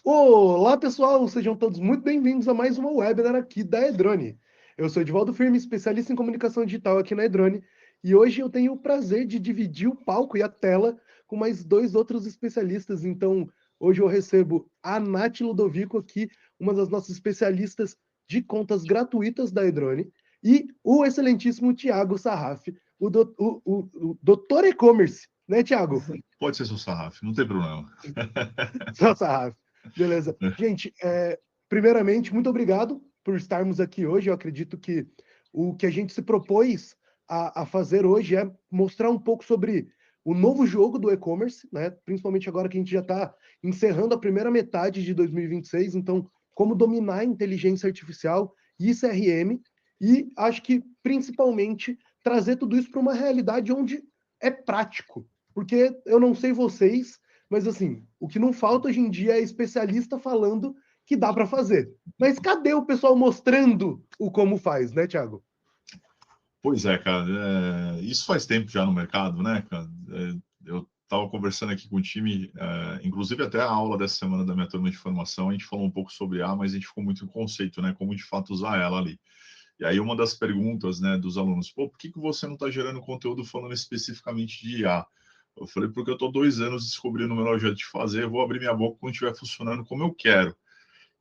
Olá, pessoal! Sejam todos muito bem-vindos a mais uma webinar aqui da Edrone. Eu sou Edivaldo Firme, especialista em comunicação digital aqui na Edrone, e hoje eu tenho o prazer de dividir o palco e a tela com mais dois outros especialistas. Então, hoje eu recebo a Nath Ludovico aqui, uma das nossas especialistas de contas gratuitas da Edrone, e o excelentíssimo Thiago Sarraf, o doutor e-commerce, né, Thiago? Pode ser seu sarrafo, não tem problema. Só Sarraf. Beleza. Gente, primeiramente, muito obrigado por estarmos aqui hoje. Eu acredito que o que a gente se propôs a fazer hoje é mostrar um pouco sobre o novo jogo do e-commerce, né? Principalmente agora que a gente já está encerrando a primeira metade de 2026. Então, como dominar a inteligência artificial e CRM, e acho que principalmente trazer tudo isso para uma realidade onde é prático. Porque eu não sei vocês, mas assim, o que não falta hoje em dia é especialista falando que dá para fazer. Mas cadê o pessoal mostrando o como faz, né, Thiago? Pois é, cara, isso faz tempo já no mercado, né, cara? Eu estava conversando aqui com o time, inclusive até a aula dessa semana da minha turma de formação, a gente falou um pouco sobre IA, mas a gente ficou muito no conceito, né, como de fato usar ela ali. E aí uma das perguntas, né, dos alunos, pô, por que você não está gerando conteúdo falando especificamente de IA? Eu falei, porque eu estou 2 anos descobrindo o melhor jeito de fazer, vou abrir minha boca quando estiver funcionando como eu quero.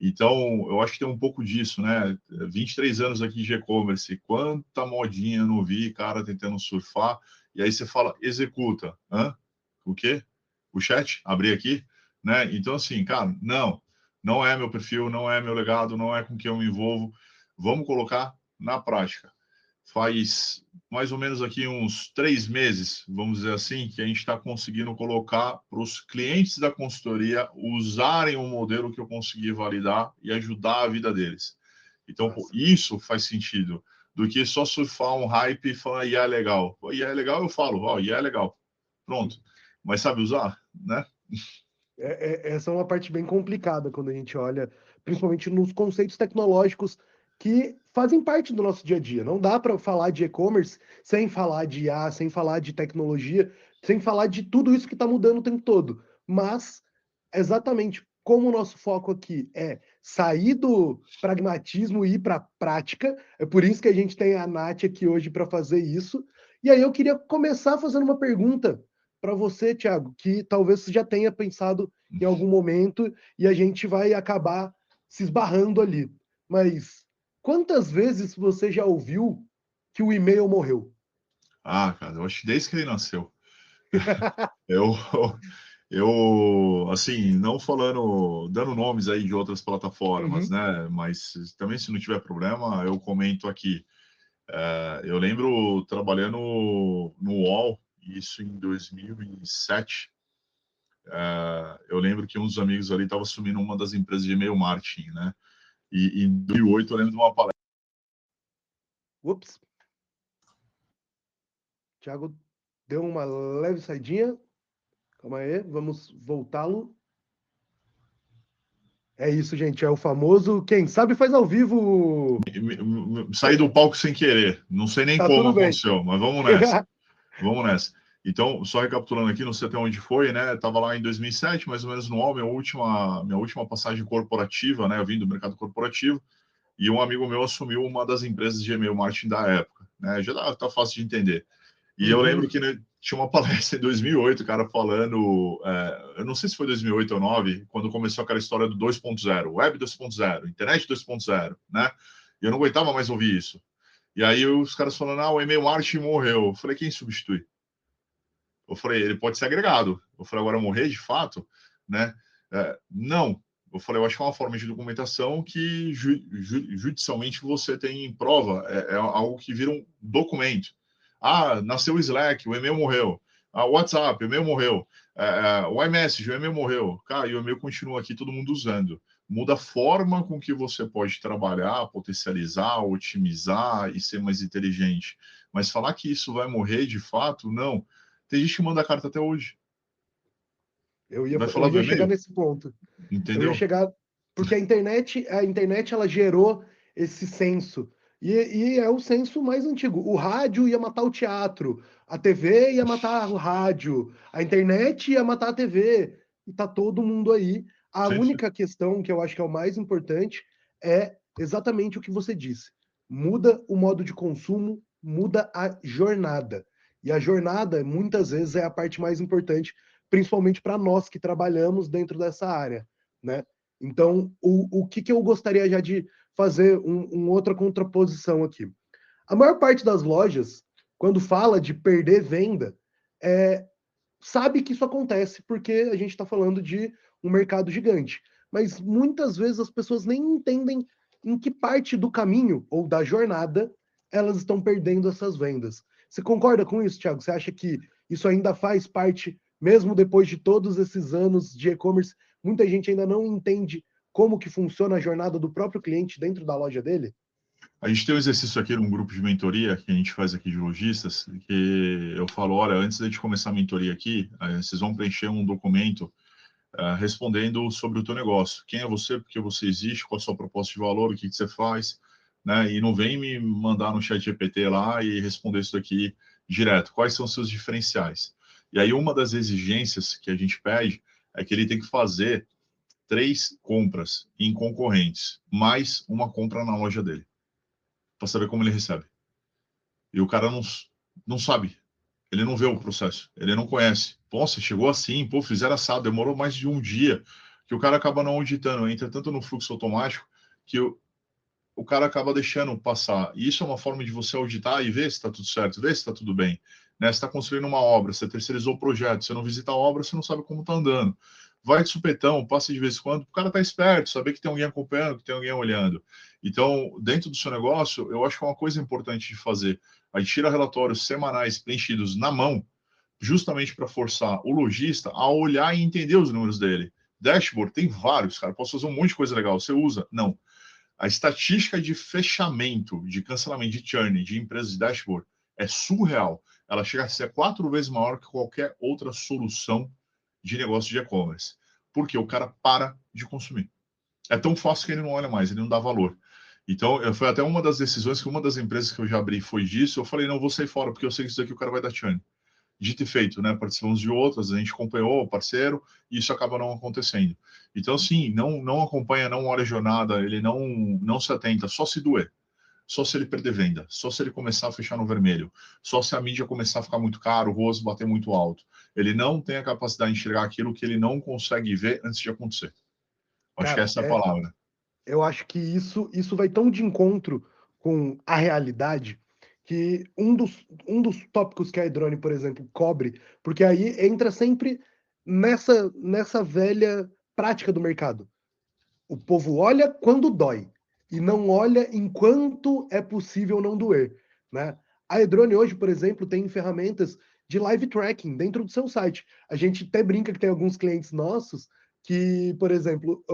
Então, eu acho que tem um pouco disso, né? 23 anos aqui de e-commerce, quanta modinha eu não vi, cara tentando surfar, e aí você fala, executa. Hã? O quê? O chat? Abrir aqui? Né? Então, assim, cara, não é meu perfil, não é meu legado, não é com quem eu me envolvo. Vamos colocar na prática. Faz mais ou menos aqui uns 3 meses, vamos dizer assim, que a gente está conseguindo colocar para os clientes da consultoria usarem o modelo que eu consegui validar e ajudar a vida deles. Então, pô, Nossa. isso faz sentido, do que só surfar um hype e falar, IA é legal. Pô, IA é legal, eu falo, ó, IA é legal. Pronto. Mas sabe usar, né? Essa é uma parte bem complicada quando a gente olha, principalmente nos conceitos tecnológicos que fazem parte do nosso dia a dia. Não dá para falar de e-commerce sem falar de IA, sem falar de tecnologia, sem falar de tudo isso que está mudando o tempo todo. Mas, exatamente como o nosso foco aqui é sair do pragmatismo e ir para a prática, é por isso que a gente tem a Nath aqui hoje para fazer isso. E aí eu queria começar fazendo uma pergunta para você, Thiago, que talvez você já tenha pensado em algum momento e a gente vai acabar se esbarrando ali. Mas quantas vezes você já ouviu que o e-mail morreu? Ah, cara, eu acho que desde que ele nasceu. Eu, assim, não falando, dando nomes aí de outras plataformas, Uhum. né? Mas também, se não tiver problema, eu comento aqui. Eu lembro trabalhando no UOL, isso em 2007. Eu lembro que um dos amigos ali estava assumindo uma das empresas de e-mail marketing, né? E em 2008 eu lembro de uma palestra. Ups, Thiago deu uma leve saidinha. Calma aí, vamos voltá-lo. É isso, gente, é o famoso quem sabe faz ao vivo. Saí do palco sem querer. Não sei nem Tá como tudo bem. aconteceu, mas vamos nessa. Vamos nessa. Então, só recapitulando aqui, não sei até onde foi, né? Estava lá em 2007, mais ou menos no UOL, minha última passagem corporativa, né? Eu vim do mercado corporativo e um amigo meu assumiu uma das empresas de e-mail marketing da época, né? Já tá fácil de entender. E eu Uhum. lembro que, né, tinha uma palestra em 2008, o cara falando, eu não sei se foi 2008 ou 2009, quando começou aquela história do 2.0, Web 2.0, Internet 2.0, né? E eu não aguentava mais ouvir isso. E aí os caras falando, o e-mail marketing morreu. Eu falei, quem substitui? Eu falei, ele pode ser agregado. Eu falei, agora morrer de fato, né? Não. Eu falei, eu acho que é uma forma de documentação que judicialmente você tem prova, é algo que vira um documento. Ah, nasceu o Slack, o e-mail morreu. Ah, o WhatsApp, o e-mail morreu. O iMessage, o e-mail morreu. Cara, e o e-mail continua aqui, todo mundo usando. Muda a forma com que você pode trabalhar, potencializar, otimizar e ser mais inteligente. Mas falar que isso vai morrer de fato, não. Tem gente que manda carta até hoje. Eu ia, Vai eu falar do ia chegar e-mail, nesse ponto. Eu ia entendeu? chegar porque a internet ela gerou esse senso. E é o senso mais antigo. O rádio ia matar o teatro, a TV ia matar o rádio, a internet ia matar a TV. E tá todo mundo aí. A Sim, sim. única questão que eu acho que é o mais importante é exatamente o que você disse. Muda o modo de consumo, muda a jornada. E a jornada, muitas vezes, é a parte mais importante, principalmente para nós que trabalhamos dentro dessa área, né? Então, o que eu gostaria já de fazer outra contraposição aqui. A maior parte das lojas, quando fala de perder venda, sabe que isso acontece porque a gente está falando de um mercado gigante. Mas muitas vezes as pessoas nem entendem em que parte do caminho ou da jornada elas estão perdendo essas vendas. Você concorda com isso, Thiago? Você acha que isso ainda faz parte, mesmo depois de todos esses anos de e-commerce, muita gente ainda não entende como que funciona a jornada do próprio cliente dentro da loja dele? A gente tem um exercício aqui num grupo de mentoria que a gente faz aqui de lojistas, que eu falo, olha, antes de começar a mentoria aqui, vocês vão preencher um documento respondendo sobre o teu negócio. Quem é você, por que você existe, qual a sua proposta de valor, o que você faz, né? E não vem me mandar no chat GPT lá e responder isso daqui direto. Quais são os seus diferenciais? E aí uma das exigências que a gente pede é que ele tem que fazer 3 compras em concorrentes, mais uma compra na loja dele, para saber como ele recebe. E o cara não sabe, ele não vê o processo, ele não conhece. Nossa, chegou assim, pô, fizeram assado, demorou mais de um dia, que o cara acaba não auditando, entra tanto no fluxo automático que o cara acaba deixando passar. E isso é uma forma de você auditar e ver se está tudo certo, ver se está tudo bem. Né? Você está construindo uma obra, você terceirizou o projeto, você não visita a obra, você não sabe como está andando. Vai de supetão, passa de vez em quando, o cara está esperto, saber que tem alguém acompanhando, que tem alguém olhando. Então, dentro do seu negócio, eu acho que é uma coisa importante de fazer. A gente tira relatórios semanais preenchidos na mão, justamente para forçar o lojista a olhar e entender os números dele. Dashboard tem vários, cara. Posso fazer um monte de coisa legal. Você usa? Não. A estatística de fechamento, de cancelamento, de churn de empresas de dashboard é surreal. Ela chega a ser 4 vezes maior que qualquer outra solução de negócio de e-commerce. Porque o cara para de consumir. É tão fácil que ele não olha mais, ele não dá valor. Então, foi até uma das decisões que uma das empresas que eu já abri foi disso. Eu falei, não, vou sair fora, porque eu sei que isso daqui o cara vai dar churn. Dito e feito, né? Participamos de outras, a gente acompanhou o parceiro e isso acaba não acontecendo. Então, sim, não acompanha, não olha a jornada, ele não se atenta, só se doer. Só se ele perder venda, só se ele começar a fechar no vermelho, só se a mídia começar a ficar muito caro, o rosto bater muito alto. Ele não tem a capacidade de enxergar aquilo que ele não consegue ver antes de acontecer. Acho que Cara, essa é a palavra. eu acho que isso vai tão de encontro com a realidade que um dos tópicos que a Edrone, por exemplo, cobre, porque aí entra sempre nessa velha prática do mercado. O povo olha quando dói e não olha enquanto é possível não doer, né? A Edrone hoje, por exemplo, tem ferramentas de live tracking dentro do seu site. A gente até brinca que tem alguns clientes nossos que, por exemplo,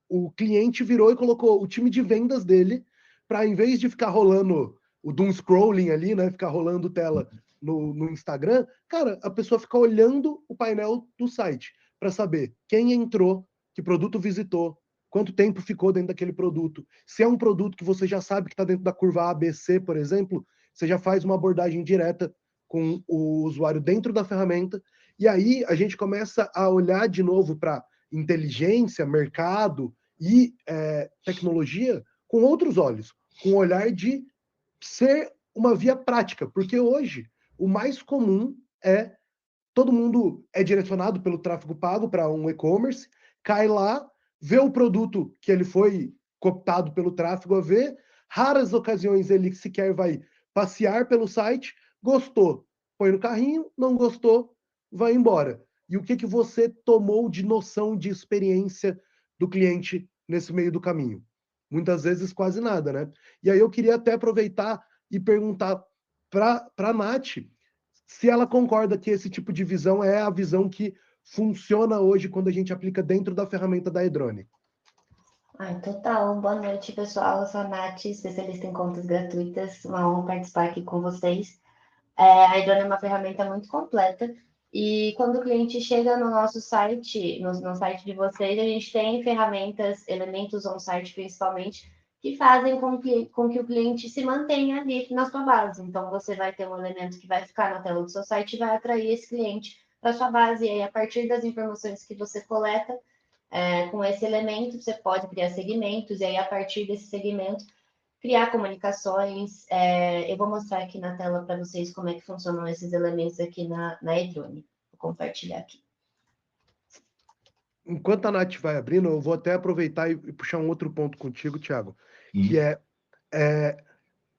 o cliente virou e colocou o time de vendas dele para, em vez de ficar rolando o doom scrolling ali, né, ficar rolando tela no Instagram, cara, a pessoa fica olhando o painel do site para saber quem entrou, que produto visitou, quanto tempo ficou dentro daquele produto. Se é um produto que você já sabe que está dentro da curva ABC, por exemplo, você já faz uma abordagem direta com o usuário dentro da ferramenta, e aí a gente começa a olhar de novo para inteligência, mercado e tecnologia com outros olhos, com o olhar de ser uma via prática, porque hoje o mais comum é todo mundo é direcionado pelo tráfego pago para um e-commerce, cai lá, vê o produto que ele foi cooptado pelo tráfego a ver, raras ocasiões ele sequer vai passear pelo site, gostou, põe no carrinho, não gostou, vai embora. E o que você tomou de noção de experiência do cliente nesse meio do caminho? Muitas vezes quase nada, né? E aí eu queria até aproveitar e perguntar para a Nath se ela concorda que esse tipo de visão é a visão que funciona hoje quando a gente aplica dentro da ferramenta da Edrone. Ai, total. Boa noite, pessoal. Eu sou a Nath, especialista em contas gratuitas. Uma honra participar aqui com vocês. A Edrone é uma ferramenta muito completa. E quando o cliente chega no nosso site, no site de vocês, a gente tem ferramentas, elementos on-site principalmente, que fazem com que o cliente se mantenha ali na sua base. Então, você vai ter um elemento que vai ficar na tela do seu site e vai atrair esse cliente para sua base. E aí, a partir das informações que você coleta, Com esse elemento, você pode criar segmentos, e aí, a partir desse segmento, criar comunicações. Eu vou mostrar aqui na tela para vocês como é que funcionam esses elementos aqui na Edrone. Vou compartilhar aqui. Enquanto a Nath vai abrindo, eu vou até aproveitar e puxar um outro ponto contigo, Thiago, que é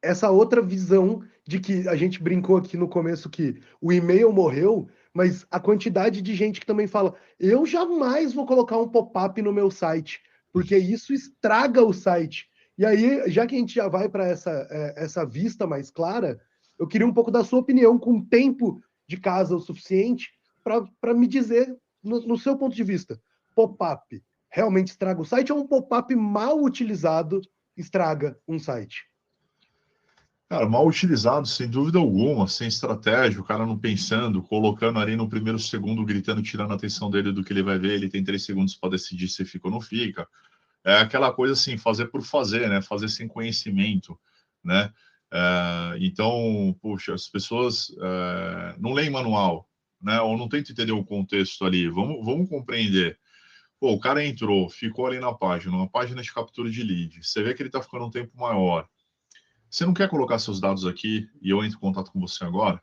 essa outra visão de que a gente brincou aqui no começo que o e-mail morreu, mas a quantidade de gente que também fala, eu jamais vou colocar um pop-up no meu site, porque isso estraga o site. E aí, já que a gente já vai para essa vista mais clara, eu queria um pouco da sua opinião, com tempo de casa o suficiente, para me dizer, no seu ponto de vista, pop-up realmente estraga o site ou um pop-up mal utilizado estraga um site? Cara, mal utilizado, sem dúvida alguma, sem estratégia, o cara não pensando, colocando ali no primeiro segundo, gritando, tirando a atenção dele do que ele vai ver, ele tem 3 segundos para decidir se fica ou não fica. É aquela coisa assim, fazer por fazer, né? Fazer sem conhecimento, né? Então, puxa, as pessoas não leem manual, né? Ou não tentam entender o contexto ali. Vamos compreender. Pô, o cara entrou, ficou ali na página, uma página de captura de lead. Você vê que ele está ficando um tempo maior. Você não quer colocar seus dados aqui e eu entro em contato com você agora?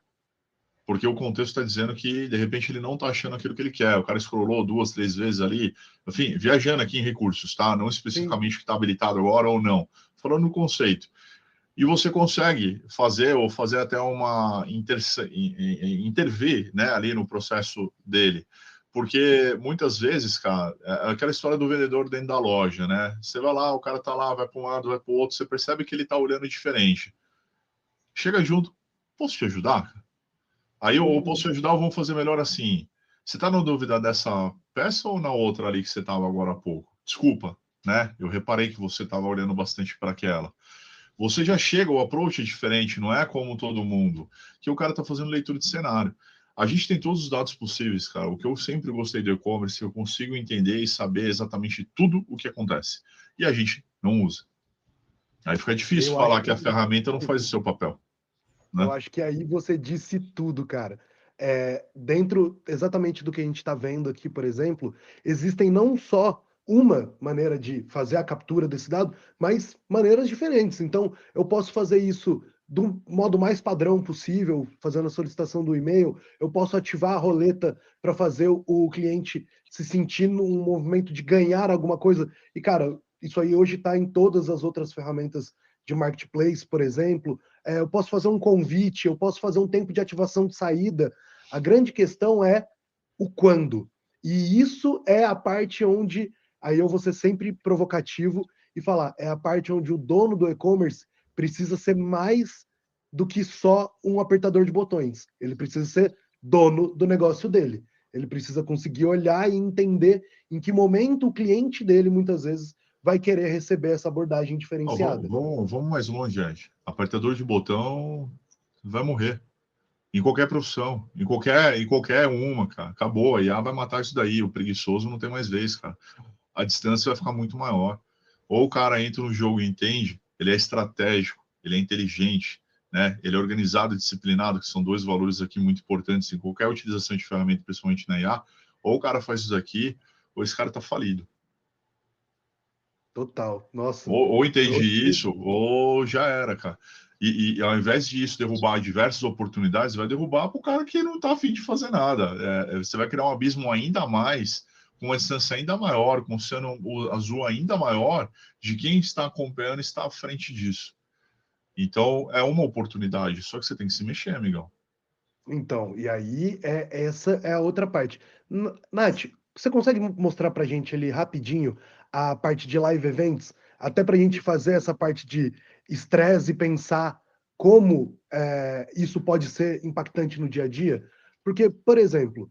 Porque o contexto está dizendo que, de repente, ele não está achando aquilo que ele quer. O cara scrollou 2, 3 vezes ali. Enfim, viajando aqui em recursos, tá? Não especificamente que está habilitado agora ou não. Falando no conceito. E você consegue fazer, ou fazer até uma intervir, né, ali no processo dele. Porque muitas vezes, cara, é aquela história do vendedor dentro da loja, né? Você vai lá, o cara tá lá, vai para um lado, vai para o outro, você percebe que ele tá olhando diferente. Chega junto, posso te ajudar, cara? Aí eu posso te ajudar, vamos fazer melhor assim. Você tá na dúvida dessa peça ou na outra ali que você estava agora há pouco? Desculpa, né? Eu reparei que você estava olhando bastante para aquela. Você já chega, o approach é diferente, não é como todo mundo, que o cara está fazendo leitura de cenário. A gente tem todos os dados possíveis, cara. O que eu sempre gostei do e-commerce, eu consigo entender e saber exatamente tudo o que acontece. E a gente não usa. Aí fica difícil Eu acho falar que que a ferramenta não faz o seu papel, Eu né? acho que aí você disse tudo, cara. Dentro exatamente do que a gente está vendo aqui, por exemplo, existem não só uma maneira de fazer a captura desse dado, mas maneiras diferentes. Então, eu posso fazer isso do modo mais padrão possível, fazendo a solicitação do e-mail. Eu posso ativar a roleta para fazer o cliente se sentir num movimento de ganhar alguma coisa. E, cara, isso aí hoje está em todas as outras ferramentas de marketplace, por exemplo. Eu posso fazer um convite, eu posso fazer um tempo de ativação de saída. A grande questão é o quando. E isso é a parte onde, aí eu vou ser sempre provocativo e falar, é a parte onde o dono do e-commerce precisa ser mais do que só um apertador de botões. Ele precisa ser dono do negócio dele. Ele precisa conseguir olhar e entender em que momento o cliente dele, muitas vezes, vai querer receber essa abordagem Ó, diferenciada. vamos mais longe, gente. Apertador de botão vai morrer. Em qualquer profissão, em qualquer uma, cara. Acabou. A IA vai matar isso daí. O preguiçoso não tem mais vez, cara. A distância vai ficar muito maior. Ou o cara entra no jogo e entende, ele é estratégico, ele é inteligente, né? Ele é organizado e disciplinado, que são dois valores aqui muito importantes em qualquer utilização de ferramenta, principalmente na IA. Ou o cara faz isso aqui, ou esse cara tá falido. Total. Nossa, Ou entende trouxe. isso, ou já era, cara. E ao invés disso derrubar diversas oportunidades, vai derrubar para o cara que não está afim de fazer nada. Você vai criar um abismo ainda mais, com uma distância ainda maior, com um oceano azul ainda maior, de quem está acompanhando e está à frente disso. Então, é uma oportunidade, só que você tem que se mexer, amigão. Então, e aí essa é a outra parte. Nath, você consegue mostrar pra gente ali rapidinho a parte de live events, até pra gente fazer essa parte de estresse e pensar como isso pode ser impactante no dia a dia? Porque, por exemplo,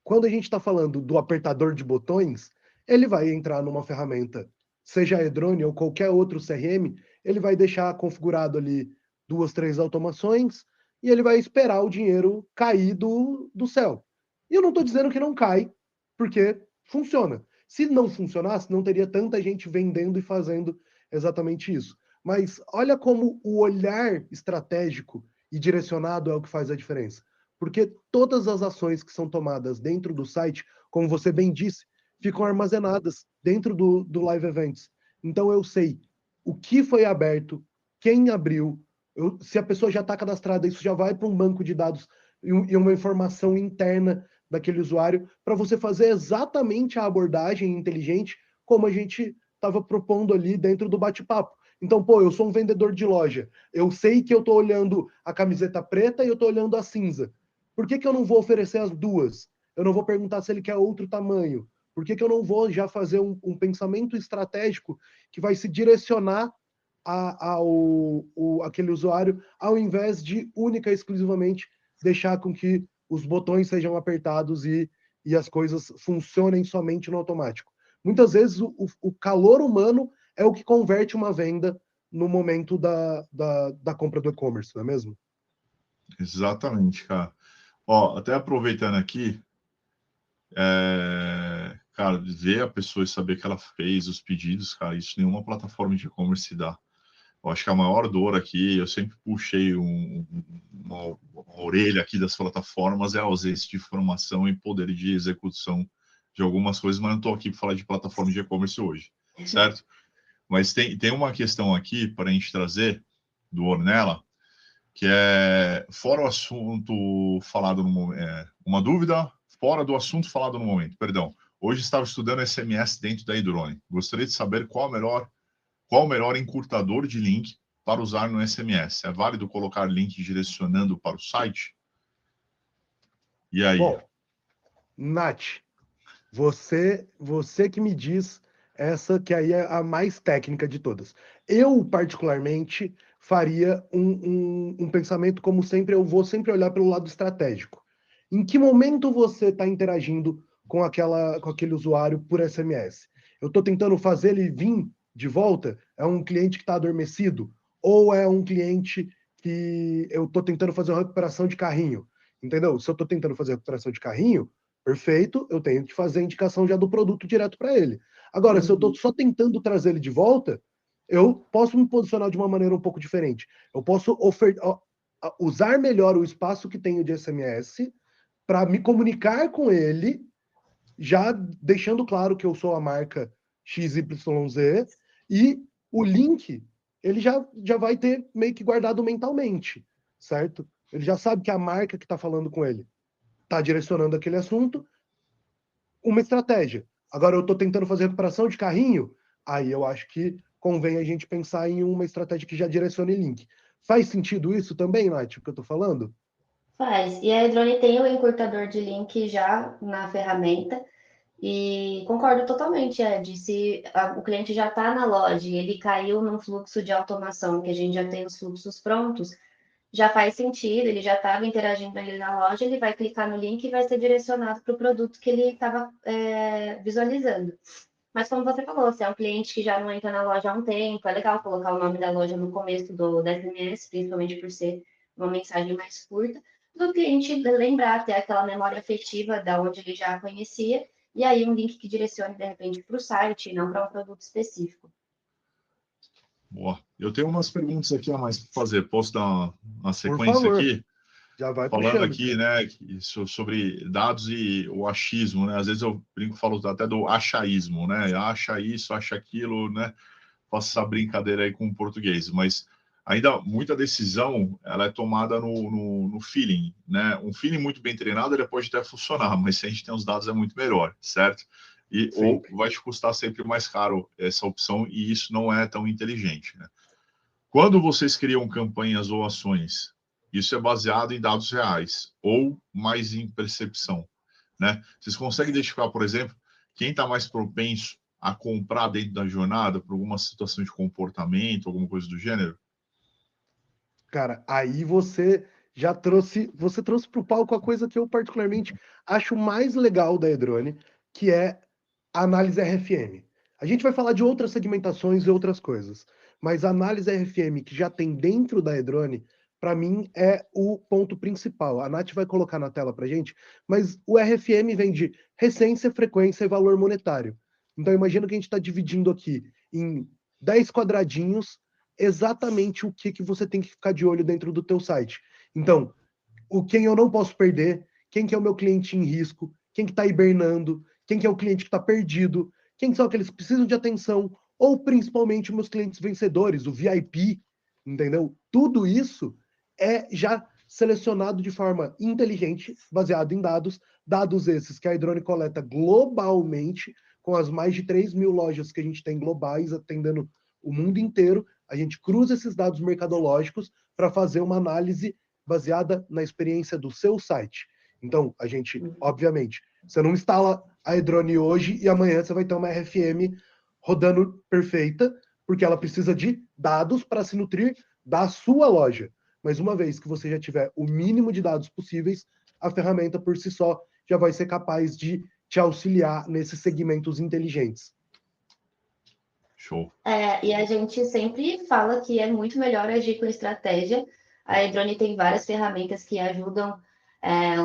quando a gente está falando do apertador de botões, ele vai entrar numa ferramenta, seja a Edrone ou qualquer outro CRM, ele vai deixar configurado ali 2, 3 automações e ele vai esperar o dinheiro cair do céu. E eu não estou dizendo que não cai, porque funciona. Se não funcionasse, não teria tanta gente vendendo e fazendo exatamente isso. Mas olha como o olhar estratégico e direcionado é o que faz a diferença. Porque todas as ações que são tomadas dentro do site, como você bem disse, ficam armazenadas dentro do Live Events. Então eu sei o que foi aberto, quem abriu, se a pessoa já está cadastrada, isso já vai para um banco de dados e uma informação interna daquele usuário, para você fazer exatamente a abordagem inteligente como a gente estava propondo ali dentro do bate-papo. Então, pô, eu sou um vendedor de loja, eu sei que eu estou olhando a camiseta preta e eu estou olhando a cinza. Por que eu não vou oferecer as duas? Eu não vou perguntar se ele quer outro tamanho. Por que eu não vou já fazer um pensamento estratégico que vai se direcionar aquele usuário, ao invés de única e exclusivamente deixar com que os botões sejam apertados e as coisas funcionem somente no automático. Muitas vezes o calor humano é o que converte uma venda no momento da compra do e-commerce, não é mesmo? Exatamente, cara. Ó, até aproveitando aqui, cara, ver a pessoa e saber que ela fez os pedidos, cara, isso nenhuma plataforma de e-commerce dá. Eu acho que a maior dor aqui, eu sempre puxei uma orelha aqui das plataformas, é a ausência de informação e poder de execução de algumas coisas, mas não estou aqui para falar de plataforma de e-commerce hoje, certo? Mas tem uma questão aqui para a gente trazer do Ornella, que é fora o assunto falado no momento, uma dúvida fora do assunto falado no momento, perdão. Hoje estava estudando SMS dentro da Hydrone. Gostaria de saber qual o melhor encurtador de link para usar no SMS. É válido colocar link direcionando para o site? E aí? Bom, Nath, você que me diz essa que aí é a mais técnica de todas. Eu, particularmente, faria um pensamento como sempre, eu vou sempre olhar pelo lado estratégico. Em que momento você está interagindo com aquele usuário por SMS? Eu estou tentando fazer ele vir de volta? É um cliente que está adormecido? Ou é um cliente que eu estou tentando fazer uma recuperação de carrinho? Entendeu? Se eu estou tentando fazer recuperação de carrinho, perfeito, eu tenho que fazer a indicação já do produto direto para ele. Agora, se eu estou só tentando trazer ele de volta, eu posso me posicionar de uma maneira um pouco diferente. Eu posso usar melhor o espaço que tenho de SMS para me comunicar com ele, já deixando claro que eu sou a marca XYZ, e o link ele já vai ter meio que guardado mentalmente, certo? Ele já sabe que a marca que está falando com ele está direcionando aquele assunto, uma estratégia. Agora eu estou tentando fazer recuperação de carrinho, aí eu acho que convém a gente pensar em uma estratégia que já direcione link. Faz sentido isso também, Nath, o que eu estou falando? Faz. E a Edrone tem o encurtador de link já na ferramenta. E concordo totalmente, Ed. Se o cliente já está na loja e ele caiu num fluxo de automação, que a gente já tem os fluxos prontos, já faz sentido, ele já estava interagindo ali na loja, ele vai clicar no link e vai ser direcionado para o produto que ele estava visualizando. Mas como você falou, se é um cliente que já não entra na loja há um tempo, é legal colocar o nome da loja no começo do SMS, principalmente por ser uma mensagem mais curta, do cliente lembrar, ter aquela memória afetiva da onde ele já conhecia, e aí um link que direcione, de repente, para o site, não para um produto específico. Boa. Eu tenho umas perguntas aqui a mais para fazer. Posso dar uma Por sequência favor, aqui? já vai Falando puxando. aqui, né, sobre dados e o achismo, né? Às vezes eu brinco, falo até do achaísmo, né? Acha isso, acha aquilo, né? Faço essa brincadeira aí com o português, mas ainda muita decisão ela é tomada no feeling, né? Um feeling muito bem treinado ele pode até funcionar, mas se a gente tem os dados é muito melhor, certo? Ou Sempre. vai te custar sempre mais caro essa opção e isso não é tão inteligente, né? Quando vocês criam campanhas ou ações, isso é baseado em dados reais ou mais em percepção, né? Vocês conseguem identificar, por exemplo, quem está mais propenso a comprar dentro da jornada por alguma situação de comportamento, alguma coisa do gênero? Cara, aí você trouxe para o palco a coisa que eu particularmente acho mais legal da Edrone, que é a análise RFM. A gente vai falar de outras segmentações e outras coisas, mas a análise RFM que já tem dentro da Edrone, para mim é o ponto principal. A Nath vai colocar na tela para gente, mas o RFM vem de recência, frequência e valor monetário. Então imagina que a gente está dividindo aqui em 10 quadradinhos exatamente o que você tem que ficar de olho dentro do teu site. Então, quem eu não posso perder, quem que é o meu cliente em risco, quem que está hibernando, quem que é o cliente que está perdido, quem são aqueles que precisam de atenção, ou principalmente meus clientes vencedores, o VIP, entendeu? Tudo isso é já selecionado de forma inteligente, baseado em dados esses que a iDrone coleta globalmente, com as mais de 3 mil lojas que a gente tem globais, atendendo o mundo inteiro. A gente cruza esses dados mercadológicos para fazer uma análise baseada na experiência do seu site. Então, a gente, obviamente, você não instala a iDrone hoje e amanhã você vai ter uma RFM rodando perfeita, porque ela precisa de dados para se nutrir da sua loja. Mas uma vez que você já tiver o mínimo de dados possíveis, a ferramenta por si só já vai ser capaz de te auxiliar nesses segmentos inteligentes. Show. E a gente sempre fala que é muito melhor agir com estratégia. A iDrone tem várias ferramentas que ajudam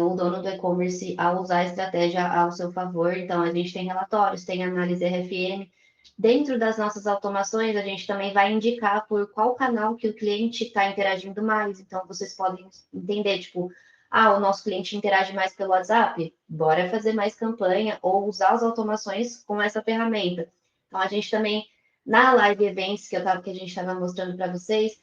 o dono do e-commerce a usar a estratégia ao seu favor. Então, a gente tem relatórios, tem análise RFM. Dentro das nossas automações, a gente também vai indicar por qual canal que o cliente está interagindo mais. Então, vocês podem entender, tipo, o nosso cliente interage mais pelo WhatsApp? Bora fazer mais campanha ou usar as automações com essa ferramenta. Então, a gente também, na Live Events que a gente estava mostrando para vocês,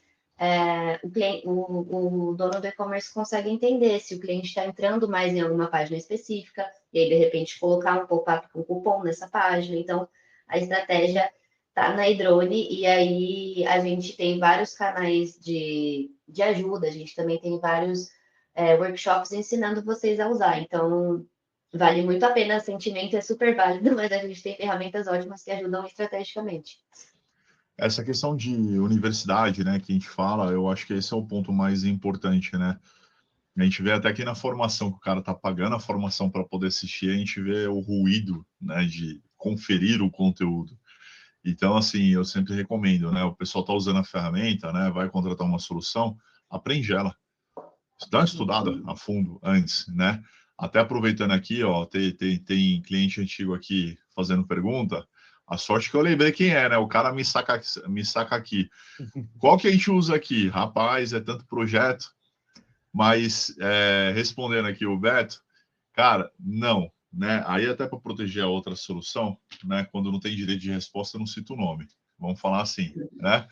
o dono do e-commerce consegue entender se o cliente está entrando mais em alguma página específica, e aí, de repente, colocar um pop-up com cupom nessa página. Então, a estratégia está na iDrone, e aí a gente tem vários canais de ajuda, a gente também tem vários workshops ensinando vocês a usar. Então, vale muito a pena, o sentimento é super válido, mas a gente tem ferramentas ótimas que ajudam estrategicamente. Essa questão de universidade, né, que a gente fala, eu acho que esse é o ponto mais importante, né? A gente vê até aqui na formação que o cara está pagando a formação para poder assistir, a gente vê o ruído, né, de conferir o conteúdo. Então, assim, eu sempre recomendo, né? O pessoal está usando a ferramenta, né? Vai contratar uma solução, aprende ela. Dá uma estudada a fundo antes, né? Até aproveitando aqui, ó, tem cliente antigo aqui fazendo pergunta. A sorte que eu lembrei quem é, né? O cara me saca aqui. Qual que a gente usa aqui? Rapaz, é tanto projeto. Mas, respondendo aqui o Beto, cara, não, né? Aí até para proteger a outra solução, né? Quando não tem direito de resposta, eu não cito o nome. Vamos falar assim, né?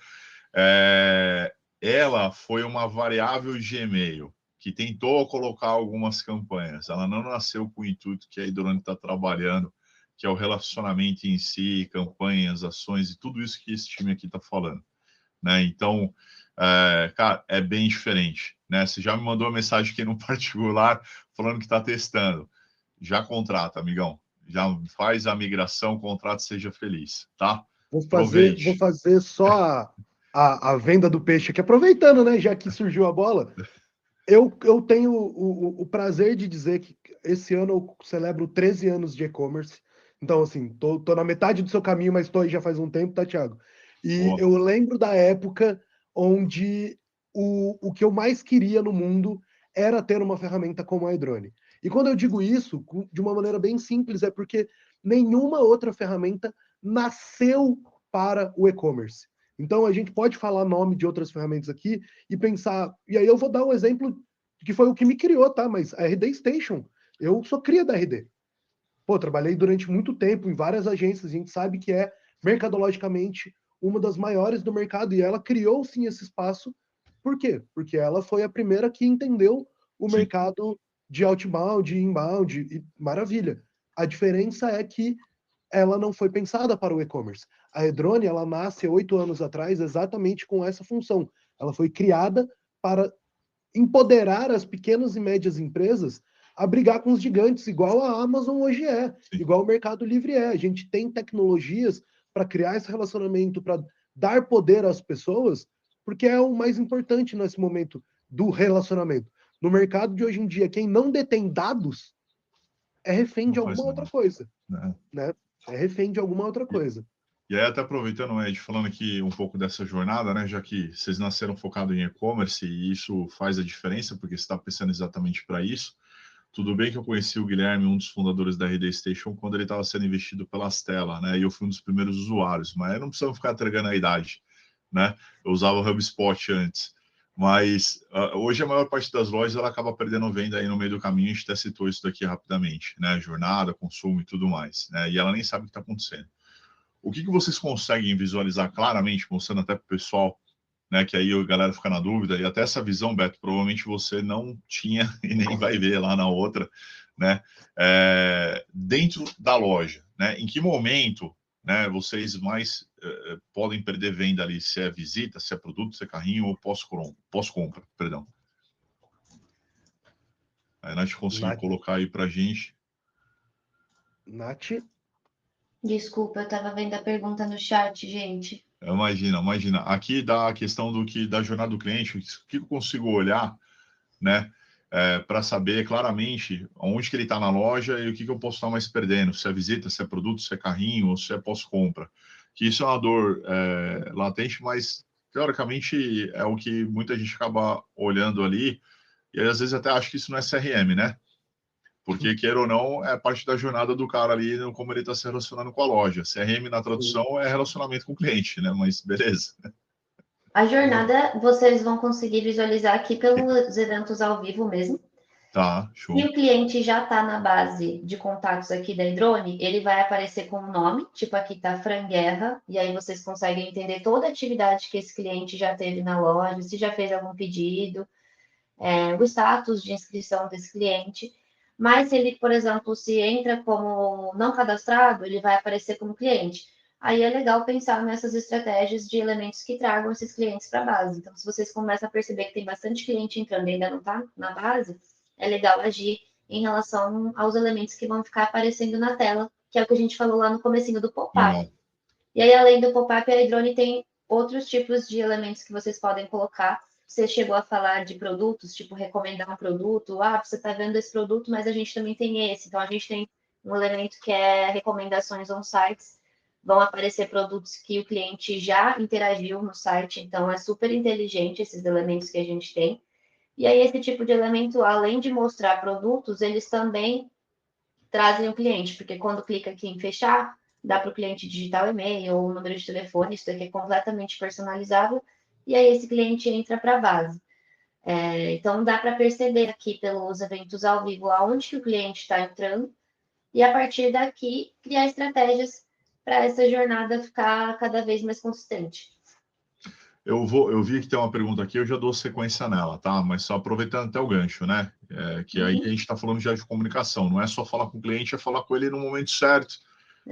Ela foi uma variável Gmail que tentou colocar algumas campanhas. Ela não nasceu com o intuito que a iDrone está trabalhando, que é o relacionamento em si, campanhas, ações e tudo isso que esse time aqui está falando, né? Então, cara, é bem diferente, né? Você já me mandou uma mensagem aqui no particular falando que está testando. Já contrata, amigão. Já faz a migração, contrato, seja feliz, tá? Vou fazer só a venda do peixe aqui, aproveitando, né? Já que surgiu a bola. Eu tenho o prazer de dizer que esse ano eu celebro 13 anos de e-commerce. Então, assim, tô na metade do seu caminho, mas tô aí já faz um tempo, tá, Thiago? E eu lembro da época onde o que eu mais queria no mundo era ter uma ferramenta como a iDrone. E quando eu digo isso, de uma maneira bem simples, é porque nenhuma outra ferramenta nasceu para o e-commerce. Então, a gente pode falar nome de outras ferramentas aqui e pensar. E aí eu vou dar um exemplo que foi o que me criou, tá? Mas a RD Station, eu sou cria da RD. Pô, trabalhei durante muito tempo em várias agências, a gente sabe que é mercadologicamente uma das maiores do mercado e ela criou sim esse espaço. Por quê? Porque ela foi a primeira que entendeu o Sim. mercado de outbound, inbound, e maravilha. A diferença é que ela não foi pensada para o e-commerce. A iDrone, ela nasce 8 anos atrás exatamente com essa função. Ela foi criada para empoderar as pequenas e médias empresas a brigar com os gigantes, igual a Amazon hoje é, Sim. igual o Mercado Livre é. A gente tem tecnologias para criar esse relacionamento, para dar poder às pessoas, porque é o mais importante nesse momento do relacionamento. No mercado de hoje em dia, quem não detém dados é refém de alguma outra coisa, né? É refém de alguma outra coisa. E aí, até aproveitando, Ed, falando aqui um pouco dessa jornada, né? Já que vocês nasceram focados em e-commerce e isso faz a diferença, porque você está pensando exatamente para isso. Tudo bem que eu conheci o Guilherme, um dos fundadores da RD Station, quando ele estava sendo investido pela Stella, né? E eu fui um dos primeiros usuários, mas eu não precisava ficar entregando a idade, né? Eu usava o HubSpot antes. Mas hoje a maior parte das lojas ela acaba perdendo venda aí no meio do caminho. A gente até citou isso daqui rapidamente, né? Jornada, consumo e tudo mais, né? E ela nem sabe o que está acontecendo. O que vocês conseguem visualizar claramente, mostrando até para o pessoal, né? Que aí a galera fica na dúvida, e até essa visão, Beto, provavelmente você não tinha e nem vai ver lá na outra, né? Dentro da loja, né? Em que momento, né, vocês mais podem perder venda ali, se é visita, se é produto, se é carrinho ou pós-compra, perdão. Aí a Nath conseguiu colocar aí pra gente. Nath? Desculpa, eu estava vendo a pergunta no chat, gente. Imagina. Aqui dá a questão da jornada do cliente, o que eu consigo olhar, né? Para saber claramente onde que ele está na loja e o que eu posso estar mais perdendo, se é visita, se é produto, se é carrinho ou se é pós-compra. Que isso é uma dor latente, mas teoricamente é o que muita gente acaba olhando ali, e aí, às vezes até acho que isso não é CRM, né? Porque, queira ou não, é parte da jornada do cara ali, como ele está se relacionando com a loja. CRM na tradução é relacionamento com o cliente, né? Mas beleza. A jornada vocês vão conseguir visualizar aqui pelos eventos ao vivo mesmo. Tá, Se show. o cliente já está na base de contatos aqui da Drone, ele vai aparecer com o nome, tipo aqui está Fran Guerra, e aí vocês conseguem entender toda a atividade que esse cliente já teve na loja, se já fez algum pedido, o status de inscrição desse cliente. Mas se ele, por exemplo, se entra como não cadastrado, ele vai aparecer como cliente. Aí é legal pensar nessas estratégias de elementos que tragam esses clientes para a base. Então, se vocês começam a perceber que tem bastante cliente entrando e ainda não está na base, é legal agir em relação aos elementos que vão ficar aparecendo na tela, que é o que a gente falou lá no comecinho do pop-up. E aí, além do pop-up, a iDrone tem outros tipos de elementos que vocês podem colocar. Você chegou a falar de produtos, tipo recomendar um produto. Você está vendo esse produto, mas a gente também tem esse. Então, a gente tem um elemento que é recomendações on sites. Vão aparecer produtos que o cliente já interagiu no site. Então, é super inteligente esses elementos que a gente tem. E aí, esse tipo de elemento, além de mostrar produtos, eles também trazem o cliente, porque quando clica aqui em fechar, dá para o cliente digitar o e-mail ou o número de telefone, isso aqui é completamente personalizável, e aí esse cliente entra para a base. Então, dá para perceber aqui pelos eventos ao vivo aonde que o cliente está entrando, e a partir daqui, criar estratégias para essa jornada ficar cada vez mais consistente. Eu vi que tem uma pergunta aqui, eu já dou sequência nela, tá? Mas só aproveitando até o gancho, né? Que aí a gente está falando já de comunicação, não é só falar com o cliente, é falar com ele no momento certo,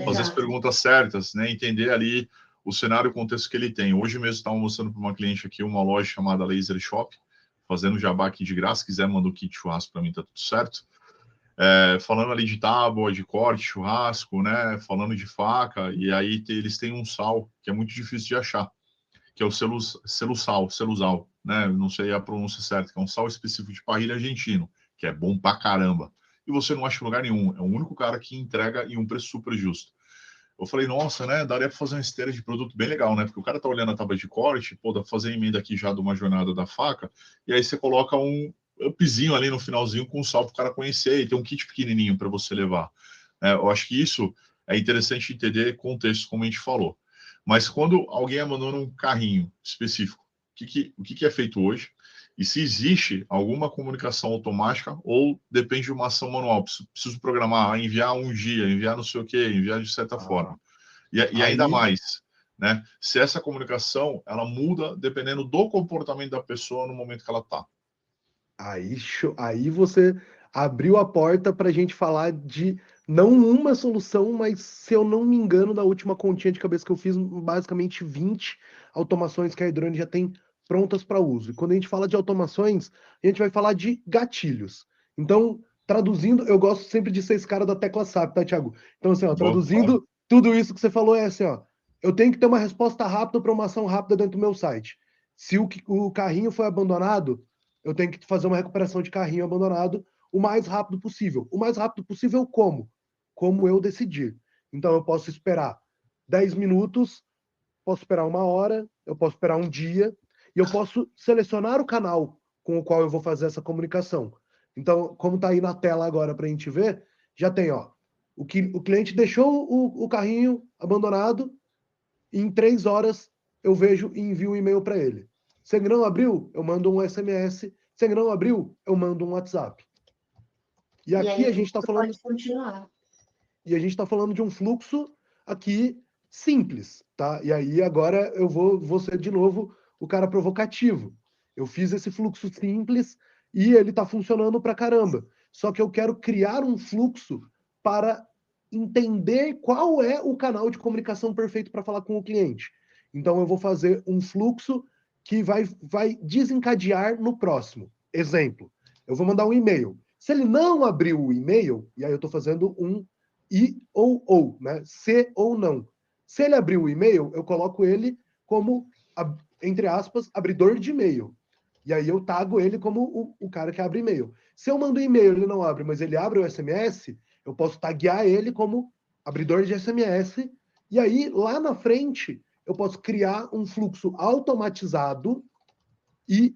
fazer as perguntas certas, né? Entender ali o cenário e o contexto que ele tem. Hoje mesmo estava mostrando para uma cliente aqui uma loja chamada Laser Shop, fazendo jabá aqui de graça, se quiser mandar o kit churrasco para mim, tá tudo certo. Falando ali de tábua, de corte, churrasco, né? Falando de faca, e aí eles têm um sal que é muito difícil de achar, que é o selusal, né? Não sei a pronúncia certa, que é um sal específico de parrilha argentino, que é bom pra caramba. E você não acha em lugar nenhum. É o único cara que entrega em um preço super justo. Eu falei, nossa, né? Daria para fazer uma esteira de produto bem legal, né? Porque o cara tá olhando a tábua de corte, pô, dá pra fazer emenda aqui já de uma jornada da faca, e aí você coloca um upzinho ali no finalzinho com sal para o cara conhecer, e tem um kit pequenininho para você levar. Eu acho que isso é interessante entender contexto, como a gente falou. Mas quando alguém abandona um carrinho específico, o que é feito hoje? E se existe alguma comunicação automática ou depende de uma ação manual? Preciso programar, enviar um dia, enviar não sei o quê, enviar de certa forma. E ainda mais, né? Se essa comunicação ela muda dependendo do comportamento da pessoa no momento que ela está. Aí você abriu a porta para a gente falar de não uma solução, mas se eu não me engano, na última continha de cabeça que eu fiz, basicamente 20 automações que a iDrone já tem prontas para uso. E quando a gente fala de automações, a gente vai falar de gatilhos. Então, traduzindo, eu gosto sempre de ser esse cara da tecla SAP, tá, Thiago? Então, assim, ó, traduzindo tudo isso que você falou é assim, ó, eu tenho que ter uma resposta rápida para uma ação rápida dentro do meu site. Se o carrinho foi abandonado, eu tenho que fazer uma recuperação de carrinho abandonado o mais rápido possível. O mais rápido possível como? Como eu decidir. Então eu posso esperar 10 minutos, posso esperar uma hora, eu posso esperar um dia, e eu posso selecionar o canal com o qual eu vou fazer essa comunicação. Então, como está aí na tela agora para a gente ver, já tem, ó, o cliente deixou o carrinho abandonado, e em 3 horas eu vejo e envio um e-mail para ele. Se ele não abriu, eu mando um SMS. Se ele não abriu, eu mando um WhatsApp. E aqui aí a gente está falando... pode continuar. E a gente está falando de um fluxo aqui simples, tá? E aí agora eu vou ser de novo o cara provocativo. Eu fiz esse fluxo simples e ele está funcionando para caramba. Só que eu quero criar um fluxo para entender qual é o canal de comunicação perfeito para falar com o cliente. Então eu vou fazer um fluxo que vai desencadear no próximo. Exemplo, eu vou mandar um e-mail. Se ele não abrir o e-mail, e aí eu estou fazendo um e ou, né? Se ou não. Se ele abrir o e-mail, eu coloco ele como, entre aspas, abridor de e-mail. E aí eu tago ele como o cara que abre e-mail. Se eu mando e-mail, ele não abre, mas ele abre o SMS, eu posso taguear ele como abridor de SMS. E aí, lá na frente, eu posso criar um fluxo automatizado e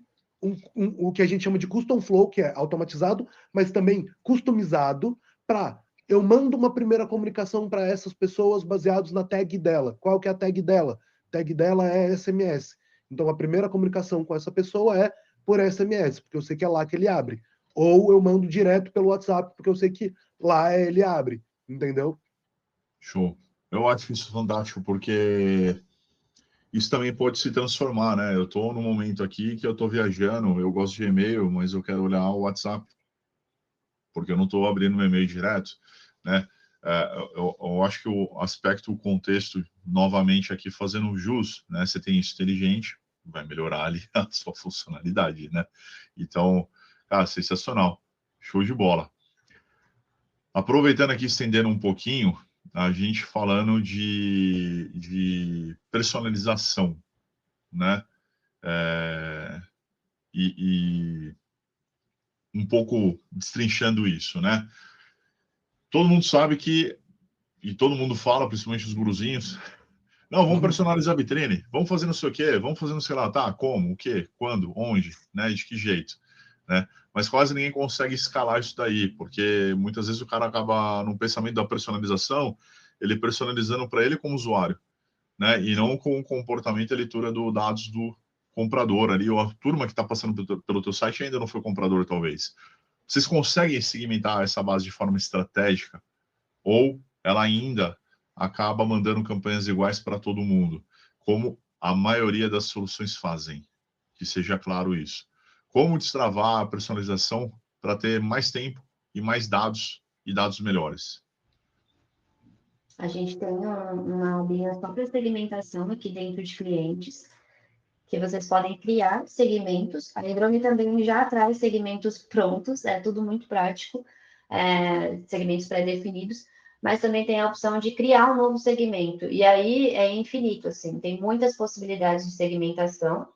o que a gente chama de custom flow, que é automatizado, mas também customizado, para eu mando uma primeira comunicação para essas pessoas baseados na tag dela. Qual que é a tag dela? A tag dela é SMS. Então a primeira comunicação com essa pessoa é por SMS, porque eu sei que é lá que ele abre. Ou eu mando direto pelo WhatsApp, porque eu sei que lá ele abre. Entendeu? Show. Eu acho isso fantástico, porque isso também pode se transformar, né? Eu estou num momento aqui que eu estou viajando, eu gosto de e-mail, mas eu quero olhar o WhatsApp, porque eu não estou abrindo meu e-mail direto, né? Eu acho que o aspecto, o contexto, novamente aqui fazendo jus, né? Você tem isso inteligente, vai melhorar ali a sua funcionalidade, né? Então, cara, sensacional. Show de bola. Aproveitando aqui, estendendo um pouquinho, a gente falando de personalização, né? E um pouco destrinchando isso, né? Todo mundo sabe que, e todo mundo fala, principalmente os guruzinhos, não, vamos personalizar a vitrine, vamos fazer não sei o quê, vamos fazer não sei lá, tá, como, o quê, quando, onde, né, de que jeito, né? Mas quase ninguém consegue escalar isso daí, porque muitas vezes o cara acaba, no pensamento da personalização, ele personalizando para ele como usuário, né? E não com o comportamento e a leitura dos dados do comprador ali, ou a turma que está passando pelo teu site ainda não foi comprador, talvez. Vocês conseguem segmentar essa base de forma estratégica? Ou ela ainda acaba mandando campanhas iguais para todo mundo, como a maioria das soluções fazem? Que seja claro isso. Como destravar a personalização para ter mais tempo e mais dados e dados melhores? A gente tem uma linha só para segmentação aqui dentro de clientes, que vocês podem criar segmentos. A Hidrome também já traz segmentos prontos, é tudo muito prático, segmentos pré-definidos, mas também tem a opção de criar um novo segmento. E aí é infinito, assim, tem muitas possibilidades de segmentação.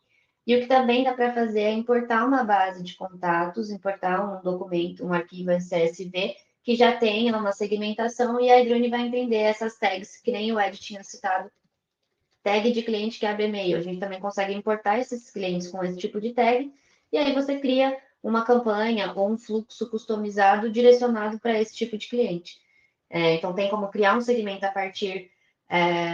E o que também dá para fazer é importar uma base de contatos, importar um documento, um arquivo CSV, que já tenha uma segmentação, e a Hidrone vai entender essas tags, que nem o Ed tinha citado, tag de cliente que abre e-mail. A gente também consegue importar esses clientes com esse tipo de tag, e aí você cria uma campanha ou um fluxo customizado direcionado para esse tipo de cliente. Então, tem como criar um segmento a partir